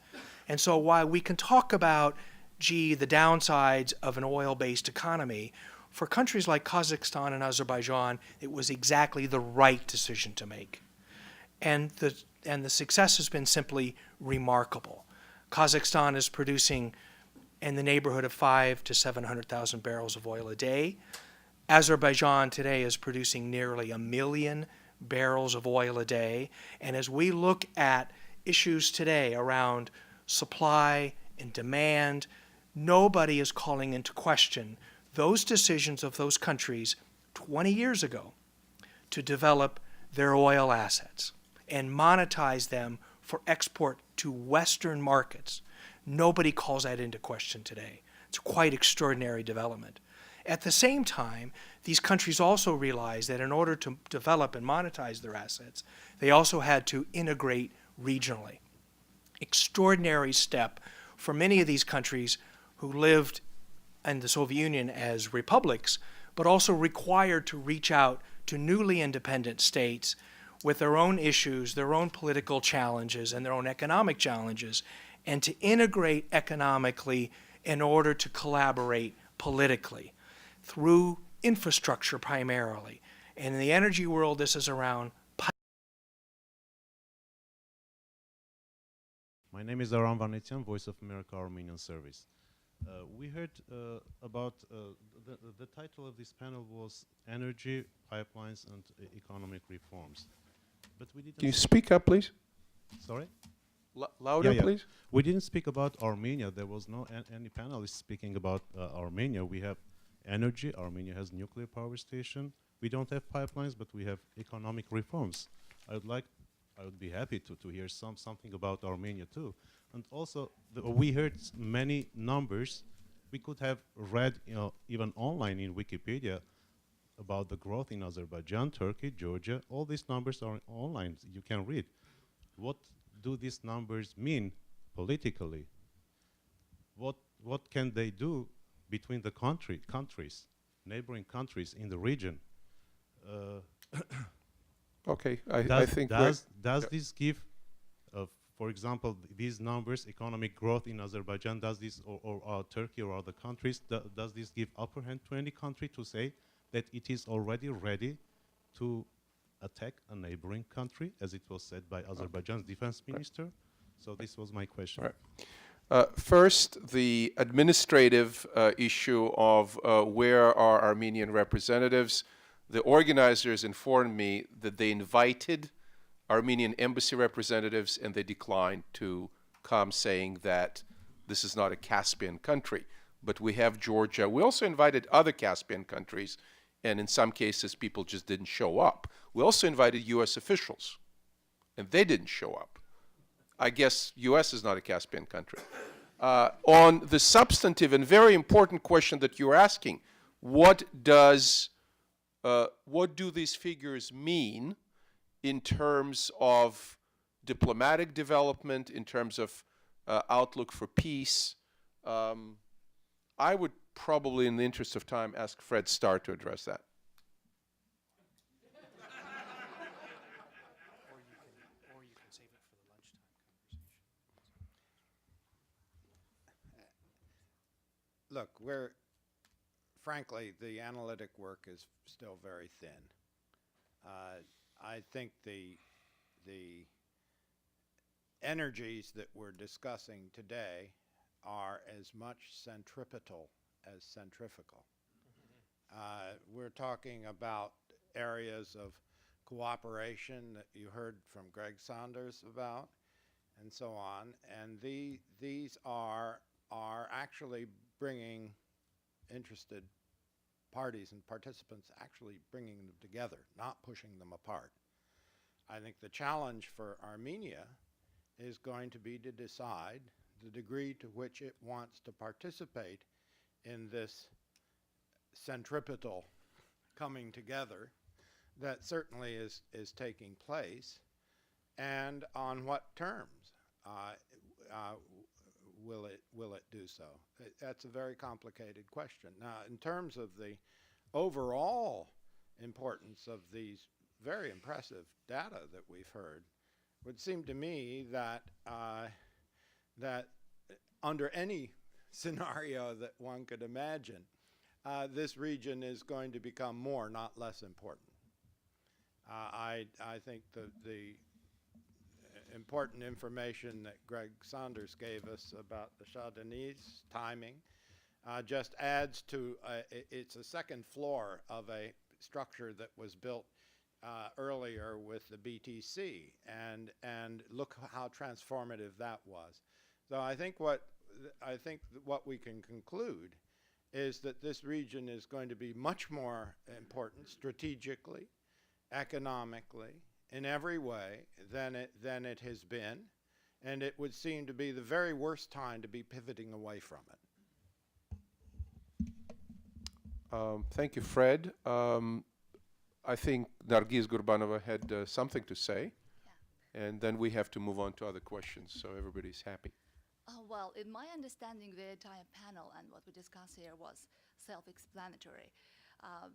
And so while we can talk about, gee, the downsides of an oil-based economy, for countries like Kazakhstan and Azerbaijan, it was exactly the right decision to make. And the success has been simply remarkable. Kazakhstan is producing in the neighborhood of 500,000 to 700,000 barrels of oil a day. Azerbaijan today is producing nearly 1 million barrels of oil a day. And as we look at issues today around supply and demand, nobody is calling into question those decisions of those countries 20 years ago to develop their oil assets and monetize them for export to Western markets. Nobody calls that into question today. It's a quite extraordinary development. At the same time, these countries also realized that in order to develop and monetize their assets, they also had to integrate regionally. Extraordinary step for many of these countries who lived in the Soviet Union as republics, but also required to reach out to newly independent states with their own issues, their own political challenges, and their own economic challenges, and to integrate economically in order to collaborate politically through infrastructure primarily. And in the energy world, this is around. My name is Aram Vanetian, Voice of America Armenian Service. We heard about the title of this panel was Energy, Pipelines, and Economic Reforms. But we didn't. Can you speak up, please? Sorry? Louder, Yeah. please. We didn't speak about Armenia. There was no any panelists speaking about Armenia. We have energy. Armenia has nuclear power station. We don't have pipelines, but we have economic reforms. I would be happy to hear something about Armenia too. And also, we heard many numbers. We could have read, even online in Wikipedia about the growth in Azerbaijan, Turkey, Georgia. All these numbers are online. You can read. What do these numbers mean politically? What can they do between the countries, neighboring countries in the region? Okay, I Does, think does, we're- does yeah. this give, for example, these numbers, economic growth in Azerbaijan, does this, or Turkey or other countries, does this give upper hand to any country to say that it is already ready to attack a neighboring country, as it was said by Azerbaijan's defense minister? So this was my question. Right. First, the administrative issue of where are Armenian representatives. The organizers informed me that they invited Armenian embassy representatives and they declined to come, saying that this is not a Caspian country. But we have Georgia. We also invited other Caspian countries, and in some cases people just didn't show up. We also invited U.S. officials, and they didn't show up. I guess U.S. is not a Caspian country. On the substantive and very important question that you're asking, what do these figures mean in terms of diplomatic development, in terms of outlook for peace? I would probably, in the interest of time, ask Fred Starr to address that. Or you can save it for the lunchtime conversation. Look, frankly, the analytic work is still very thin. I think the energies that we're discussing today are as much centripetal as centrifugal. We're talking about areas of cooperation that you heard from Greg Saunders about, and so on. And these are actually bringing interested parties and participants, actually bringing them together, not pushing them apart. I think the challenge for Armenia is going to be to decide the degree to which it wants to participate in this centripetal coming together that certainly is taking place, and on what terms will it do so? That's a very complicated question. Now, in terms of the overall importance of these very impressive data that we've heard, it would seem to me that that under any scenario that one could imagine, this region is going to become more, not less important. I think the important information that Greg Saunders gave us about the Shah Deniz timing just adds to, it's a second floor of a structure that was built earlier with the BTC, and look how transformative that was. So I think what we can conclude is that this region is going to be much more important strategically, economically, in every way than it has been, and it would seem to be the very worst time to be pivoting away from it. Thank you, Fred. I think Nargiz Gurbanova had something to say, and then we have to move on to other questions, so everybody's happy. Well, in my understanding, the entire panel and what we discussed here was self-explanatory.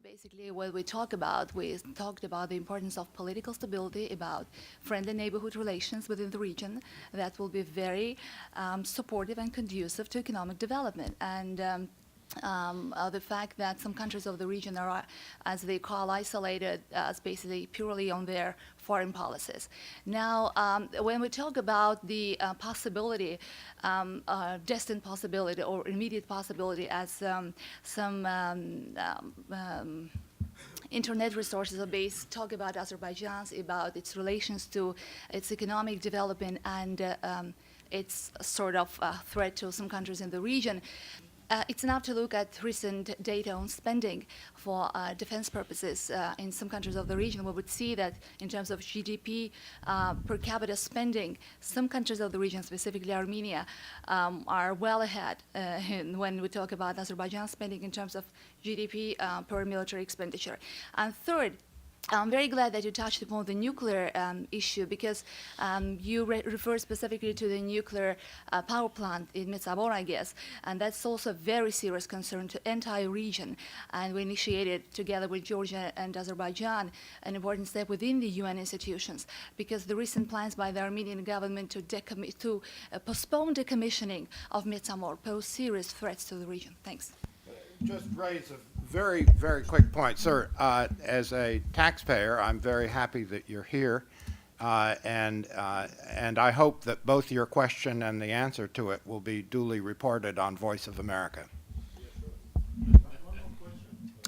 Basically, what we talked about the importance of political stability, about friendly neighborhood relations within the region that will be very supportive and conducive to economic development. And the fact that some countries of the region are, as they call, isolated as basically purely on their foreign policies. Now, when we talk about the possibility, distant possibility or immediate possibility, as some internet resources are based, talk about Azerbaijan, about its relations to its economic development and its sort of threat to some countries in the region. It's enough to look at recent data on spending for defense purposes in some countries of the region. We would see that in terms of GDP per capita spending, some countries of the region, specifically Armenia, are well ahead when we talk about Azerbaijan spending in terms of GDP per military expenditure. And third, I'm very glad that you touched upon the nuclear issue because you refer specifically to the nuclear power plant in Metsabor, I guess, and that's also a very serious concern to entire region. And we initiated, together with Georgia and Azerbaijan, an important step within the UN institutions because the recent plans by the Armenian government to postpone decommissioning of Metsamor pose serious threats to the region. Thanks. Just raise a very, very quick point. Sir, as a taxpayer, I'm very happy that you're here, and I hope that both your question and the answer to it will be duly reported on Voice of America.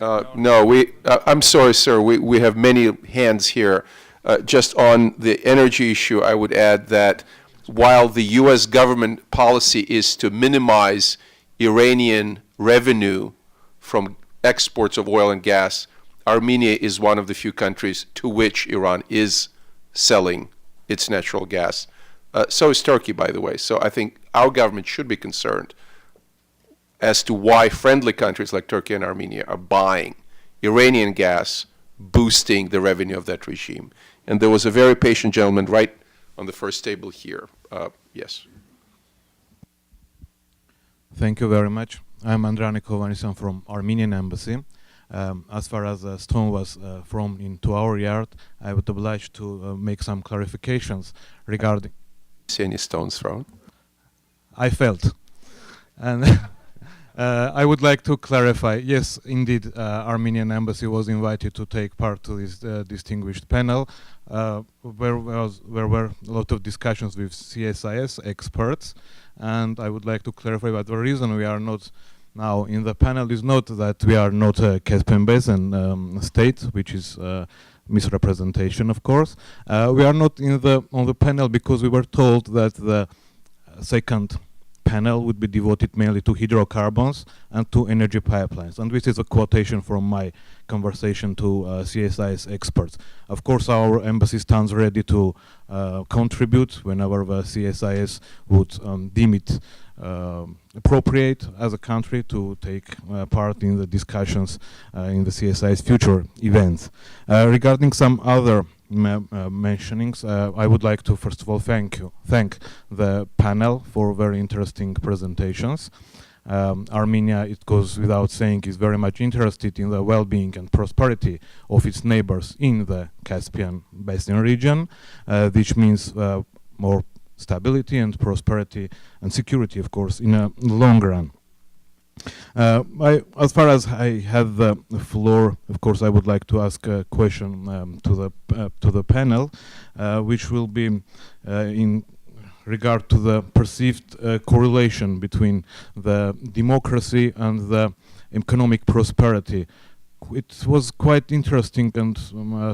No, I'm sorry, sir, we have many hands here. Just on the energy issue, I would add that while the U.S. government policy is to minimize Iranian revenue from exports of oil and gas, Armenia is one of the few countries to which Iran is selling its natural gas. So is Turkey, by the way. So I think our government should be concerned as to why friendly countries like Turkey and Armenia are buying Iranian gas, boosting the revenue of that regime. And there was a very patient gentleman right on the first table here. Yes. Thank you very much. I'm Andranik Kovanisyan from Armenian Embassy. As far as a stone was thrown into our yard, I would oblige to make some clarifications regarding... See any stones thrown? I felt. And I would like to clarify, yes, indeed, Armenian Embassy was invited to take part to this distinguished panel, where were a lot of discussions with CSIS experts, and I would like to clarify that the reason we are not now in the panel is not that we are not a Caspian Basin state, which is misrepresentation, of course. We are not on the panel because we were told that the second panel would be devoted mainly to hydrocarbons and to energy pipelines. And this is a quotation from my conversation to CSIS experts. Of course, our embassy stands ready to contribute whenever the CSIS would deem it appropriate as a country to take part in the discussions in the CSI's future events. Regarding some other mentionings, I would like to first of all thank the panel for very interesting presentations. Armenia, it goes without saying, is very much interested in the well-being and prosperity of its neighbors in the Caspian Basin region, which means more stability and prosperity and security, of course, in a long run. As far as I have the floor, of course, I would like to ask a question to the panel, which will be in regard to the perceived correlation between the democracy and the economic prosperity. It was quite interesting and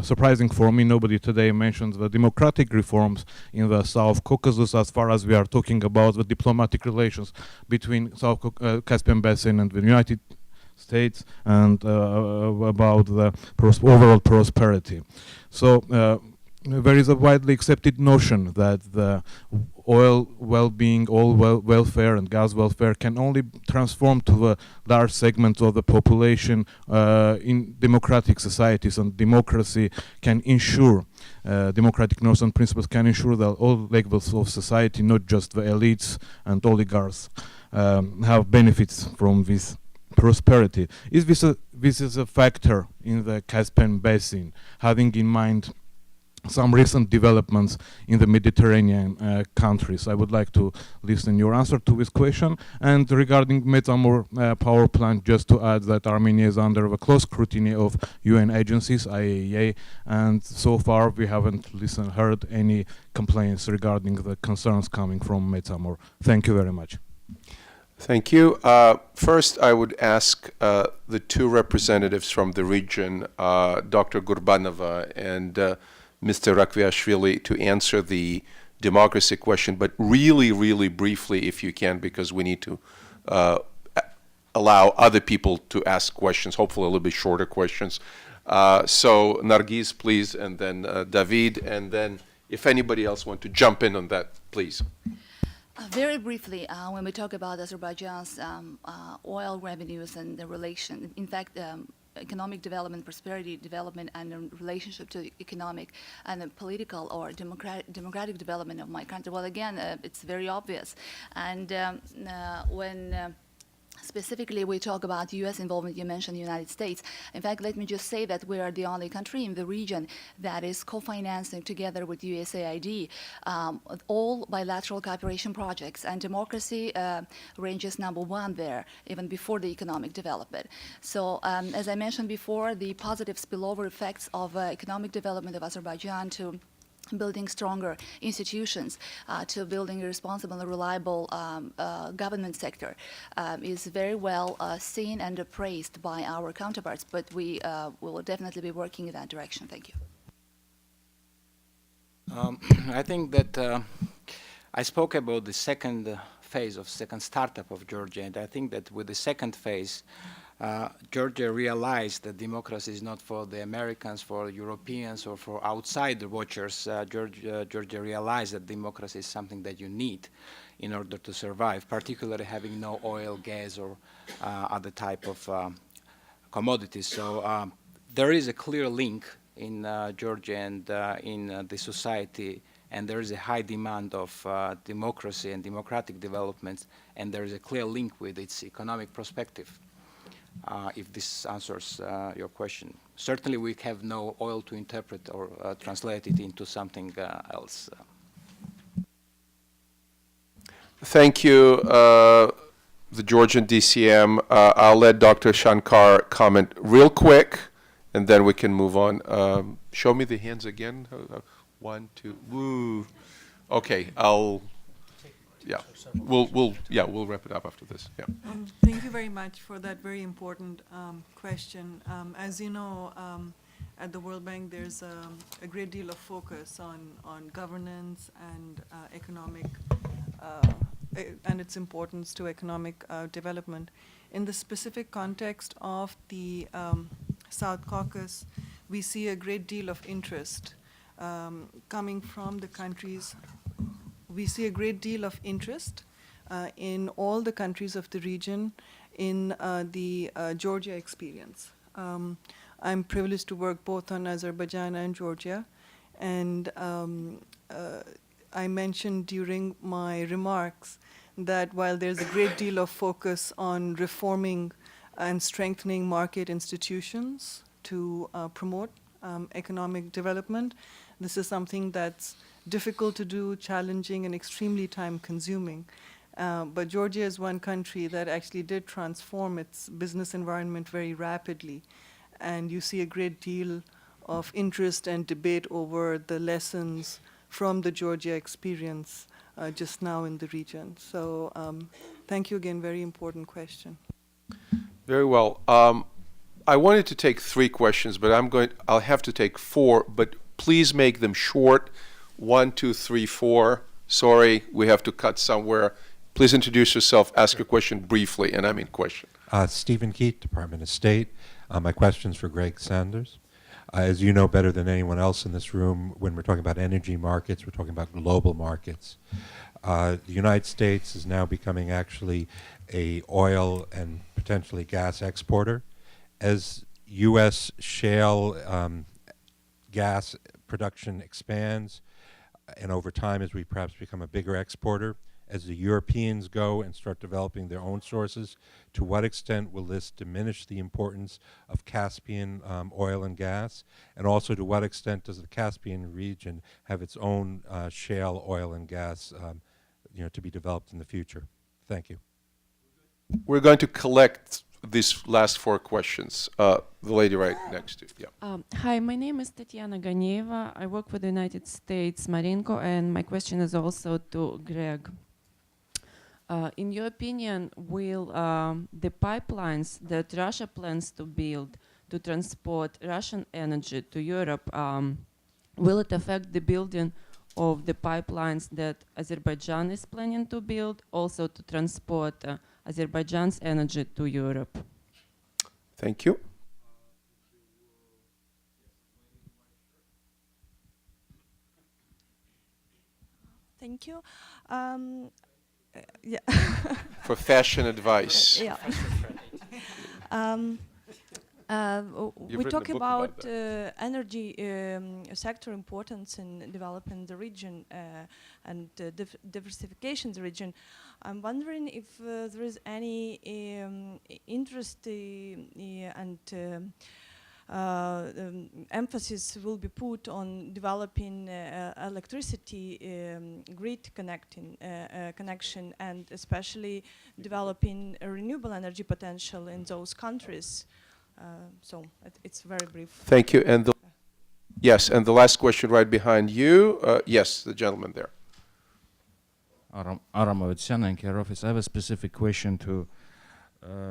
surprising for me. Nobody today mentioned the democratic reforms in the South Caucasus as far as we are talking about the diplomatic relations between South Caspian Basin and the United States and about the overall prosperity. So there is a widely accepted notion that the oil well-being, welfare and gas welfare can only transform to a large segment of the population in democratic societies, and democracy can ensure, democratic norms and principles can ensure that all levels of society, not just the elites and oligarchs, have benefits from this prosperity. Is this is a factor in the Caspian Basin, having in mind some recent developments in the Mediterranean countries? I would like to listen your answer to this question. And regarding Metsamor power plant, just to add that Armenia is under the close scrutiny of UN agencies, IAEA, and so far we haven't heard any complaints regarding the concerns coming from Metsamor. Thank you very much. Thank you. First, I would ask the two representatives from the region, Dr. Gurbanova and Mr. Rakviashvili, to answer the democracy question, but really, really briefly, if you can, because we need to allow other people to ask questions, hopefully a little bit shorter questions. So Nargis, please, and then David, and then if anybody else wants to jump in on that, please. Very briefly, when we talk about Azerbaijan's oil revenues and the relation, in fact, economic development, prosperity development, and in relationship to economic and political or democratic development of my country. Well, again, it's very obvious. And when specifically we talk about U.S. involvement, you mentioned the United States. In fact, let me just say that we are the only country in the region that is co-financing together with USAID all bilateral cooperation projects, and democracy ranges #1 there, even before the economic development. So as I mentioned before, the positive spillover effects of economic development of Azerbaijan to building stronger institutions, to building a responsible and reliable government sector is very well seen and appraised by our counterparts, but we will definitely be working in that direction. Thank you. I think that I spoke about the second phase of second startup of Georgia, and I think that with the second phase, Georgia realized that democracy is not for the Americans, for Europeans, or for outside watchers. Georgia realized that democracy is something that you need in order to survive, particularly having no oil, gas, or other type of commodities. So there is a clear link in Georgia and in the society, and there is a high demand of democracy and democratic development, and there is a clear link with its economic perspective. If this answers your question. Certainly we have no oil to interpret or translate it into something else. Thank you, the Georgian DCM. I'll let Dr. Shankar comment real quick, and then we can move on. Show me the hands again. 1, 2, woo. Okay, we'll wrap it up after this. Yeah. Thank you very much for that very important question. As you know, at the World Bank, there's a great deal of focus on governance and economic and its importance to economic development. In the specific context of the South Caucasus, we see a great deal of interest coming from the countries. We see a great deal of interest in all the countries of the region in the Georgia experience. I'm privileged to work both on Azerbaijan and Georgia, and I mentioned during my remarks that while there's a great deal of focus on reforming and strengthening market institutions to promote economic development, this is something that's difficult to do, challenging, and extremely time-consuming. But Georgia is one country that actually did transform its business environment very rapidly. And you see a great deal of interest and debate over the lessons from the Georgia experience just now in the region. So thank you again, very important question. Very well. I wanted to take 3 questions, but I'll have to take 4, but please make them short. 1, 2, 3, 4. Sorry, we have to cut somewhere. Please introduce yourself, ask a question briefly, and I mean question. Stephen Keat, Department of State. My question's for Greg Sanders. As you know better than anyone else in this room, when we're talking about energy markets, we're talking about global markets. The United States is now becoming actually a oil and potentially gas exporter. As U.S. shale gas production expands, and over time as we perhaps become a bigger exporter, as the Europeans go and start developing their own sources, to what extent will this diminish the importance of Caspian oil and gas? And also, to what extent does the Caspian region have its own shale oil and gas to be developed in the future? Thank you. We're going to collect these last 4 questions. The lady right next to you. Yeah. Hi, my name is Tatiana Ganieva. I work for the United States Marine Corps, and my question is also to Greg. In your opinion, will the pipelines that Russia plans to build to transport Russian energy to Europe, will it affect the building of the pipelines that Azerbaijan is planning to build, also to transport Azerbaijan's energy to Europe? Thank you. Thank you. For fashion advice. Yeah. You've We written talk a book about about energy sector importance in developing the region and diversification in the region. I'm wondering if there is any interest and emphasis will be put on developing electricity grid connection and especially developing a renewable energy potential in those countries. So it's very brief. Thank you. And yes, and the last question right behind you. Yes, the gentleman there. Aram Avetsyan, Anchor Office. I have a specific question to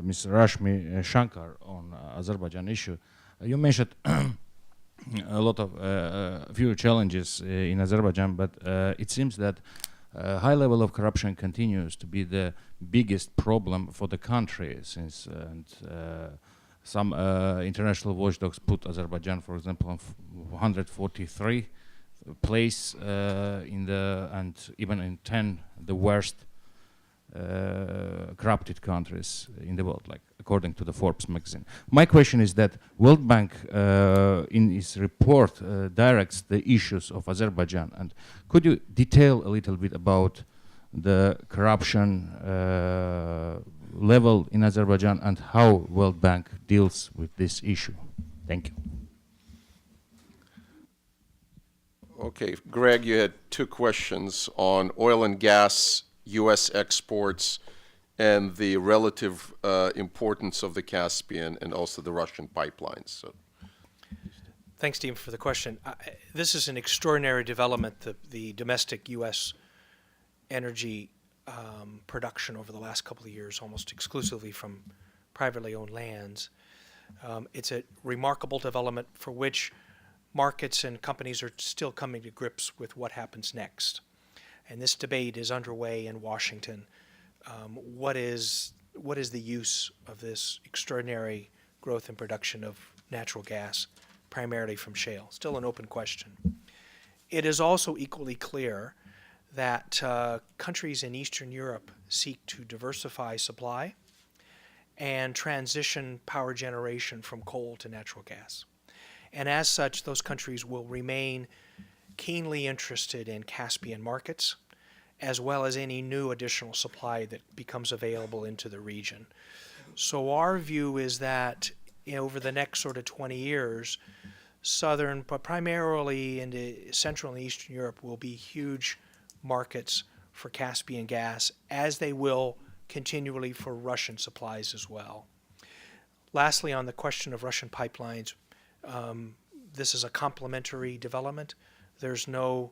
Mr. Rashmi Shankar on Azerbaijan issue. You mentioned a lot of few challenges in Azerbaijan, but it seems that high level of corruption continues to be the biggest problem for the country, since some international watchdogs put Azerbaijan, for example, on 143 place in the, and even in 10 the worst corrupted countries in the world, like according to the Forbes magazine. My question is that World Bank in its report directs the issues of Azerbaijan, and could you detail a little bit about the corruption level in Azerbaijan and how World Bank deals with this issue? Thank you. Okay, Greg, you had two questions on oil and gas, U.S. exports, and the relative importance of the Caspian and also the Russian pipelines. So. Thanks, Steve, for the question. This is an extraordinary development, the domestic U.S. energy production over the last couple of years, almost exclusively from privately owned lands. It's a remarkable development for which markets and companies are still coming to grips with what happens next. And this debate is underway in Washington. What is the use of this extraordinary growth in production of natural gas, primarily from shale? Still an open question. It is also equally clear that countries in Eastern Europe seek to diversify supply and transition power generation from coal to natural gas. And as such, those countries will remain keenly interested in Caspian markets, as well as any new additional supply that becomes available into the region. So our view is that over the next sort of 20 years, southern, but primarily into Central and Eastern Europe, will be huge markets for Caspian gas, as they will continually for Russian supplies as well. Lastly, on the question of Russian pipelines, this is a complementary development. There's no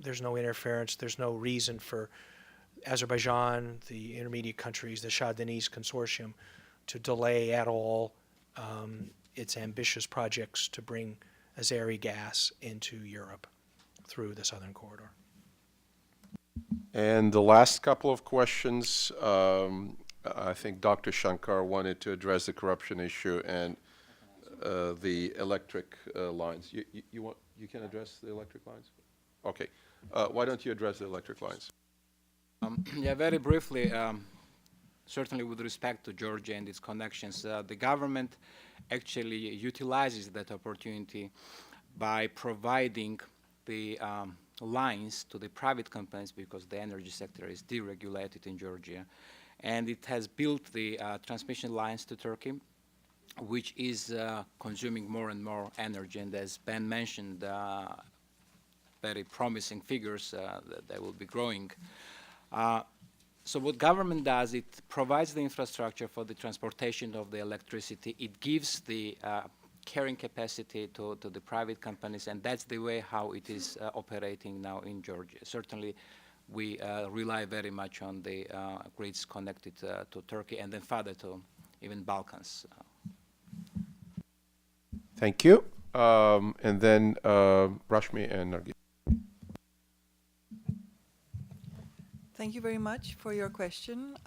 interference. There's no reason for Azerbaijan, the intermediate countries, the Shah Deniz consortium, to delay at all its ambitious projects to bring Azeri gas into Europe through the southern corridor. And the last couple of questions, I think Dr. Shankar wanted to address the corruption issue and the electric lines. You can address the electric lines? Okay. Why don't you address the electric lines? Yeah, very briefly, certainly with respect to Georgia and its connections, the government actually utilizes that opportunity by providing the lines to the private companies, because the energy sector is deregulated in Georgia. And it has built the transmission lines to Turkey, which is consuming more and more energy. And as Ben mentioned, very promising figures that they will be growing. So what government does, it provides the infrastructure for the transportation of the electricity. It gives the carrying capacity to the private companies, and that's the way how it is operating now in Georgia. Certainly, we rely very much on the grids connected to Turkey and then further to even Balkans. Thank you. And then Rashmi and Nargis. Thank you very much for your question.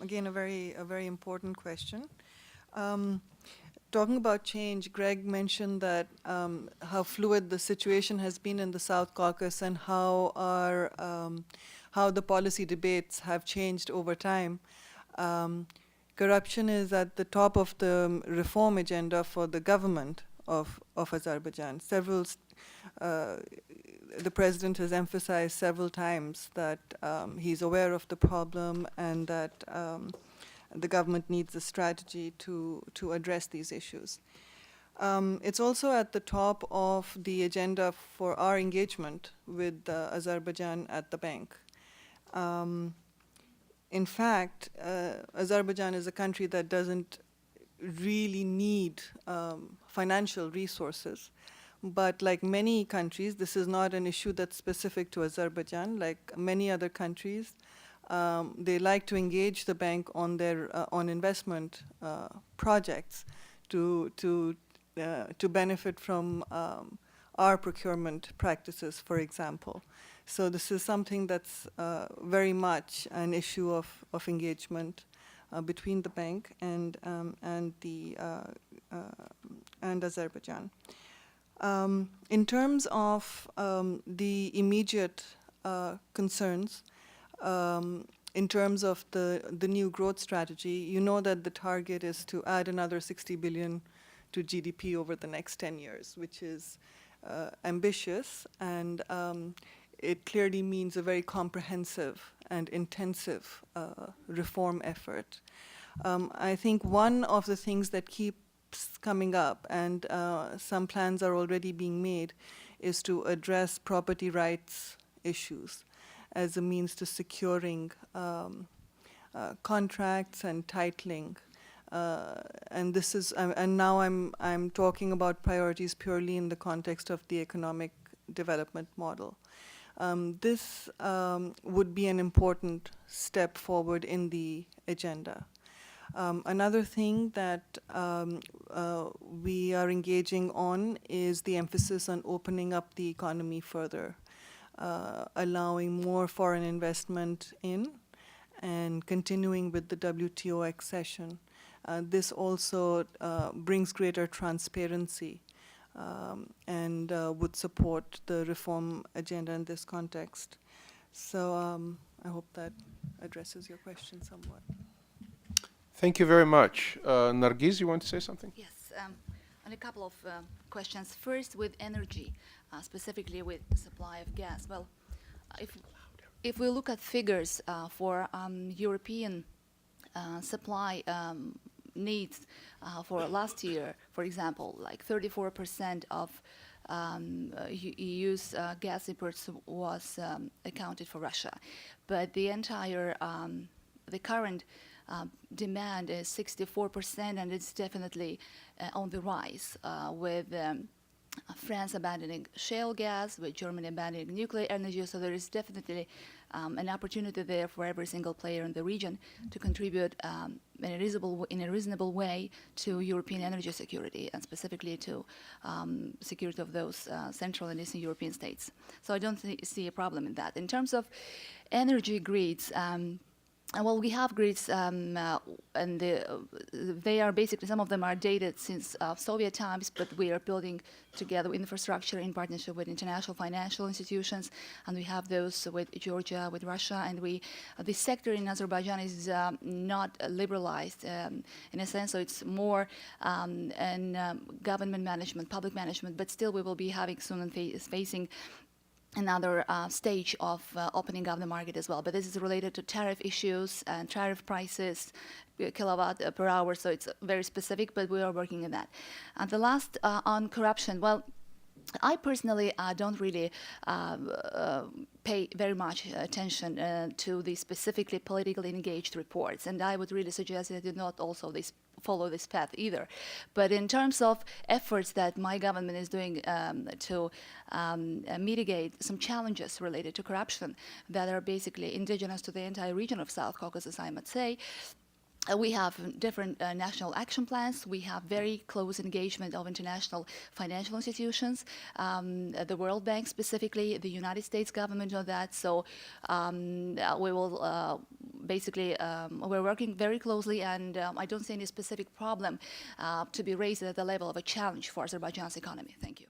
Again, a very important question. Talking about change, Greg mentioned that how fluid the situation has been in the South Caucasus and how the policy debates have changed over time. corruption is at the top of the reform agenda for the government of Azerbaijan. The president has emphasized several times that he's aware of the problem and that the government needs a strategy to address these issues. It's also at the top of the agenda for our engagement with Azerbaijan at the bank. In fact, Azerbaijan is a country that doesn't really need financial resources. But like many countries, this is not an issue that's specific to Azerbaijan. Like many other countries, they like to engage the bank on their on investment projects to benefit from our procurement practices, for example. So this is something that's very much an issue of engagement between the bank and Azerbaijan. In terms of the immediate concerns, in terms of the new growth strategy, you know that the target is to add another 60 billion to GDP over the next 10 years, which is ambitious, and it clearly means a very comprehensive and intensive reform effort. I think one of the things that keeps coming up, and some plans are already being made, is to address property rights issues as a means to securing contracts and titling. And this is, and now I'm talking about priorities purely in the context of the economic development model. This would be an important step forward in the agenda. Another thing that we are engaging on is the emphasis on opening up the economy further, allowing more foreign investment in, and continuing with the WTO accession. This also brings greater transparency and would support the reform agenda in this context. So I hope that addresses your question somewhat. Thank you very much. Nargiz, you want to say something? Yes, and a couple of questions. First, with energy, specifically with supply of gas. Well, if we look at figures for European supply needs for last year, for example, like 34% of EU's gas imports was accounted for Russia, but the entire, the current demand is 64%, and it's definitely on the rise, with France abandoning shale gas, with Germany abandoning nuclear energy. So there is definitely an opportunity there for every single player in the region to contribute in a reasonable way to European energy security, and specifically to security of those Central and Eastern European states. So I don't see a problem in that. In terms of energy grids, well, we have grids, and they are basically, some of them are dated since Soviet times, but we are building together infrastructure in partnership with international financial institutions, and we have those with Georgia, with Russia, and the sector in Azerbaijan is not liberalized in a sense, so it's more government management, public management, but still we will be having soon and facing another stage of opening up the market as well. But this is related to tariff issues and tariff prices, kilowatt per hour, so it's very specific, but we are working on that. And the last on corruption, well, I personally don't really pay very much attention to the specifically politically engaged reports, and I would really suggest that you not also follow this path either. But in terms of efforts that my government is doing to mitigate some challenges related to corruption that are basically indigenous to the entire region of South Caucasus, I might say, we have different national action plans. We have very close engagement of international financial institutions, the World Bank specifically, the United States government on that. So we will basically, we're working very closely, and I don't see any specific problem to be raised at the level of a challenge for Azerbaijan's economy. Thank you.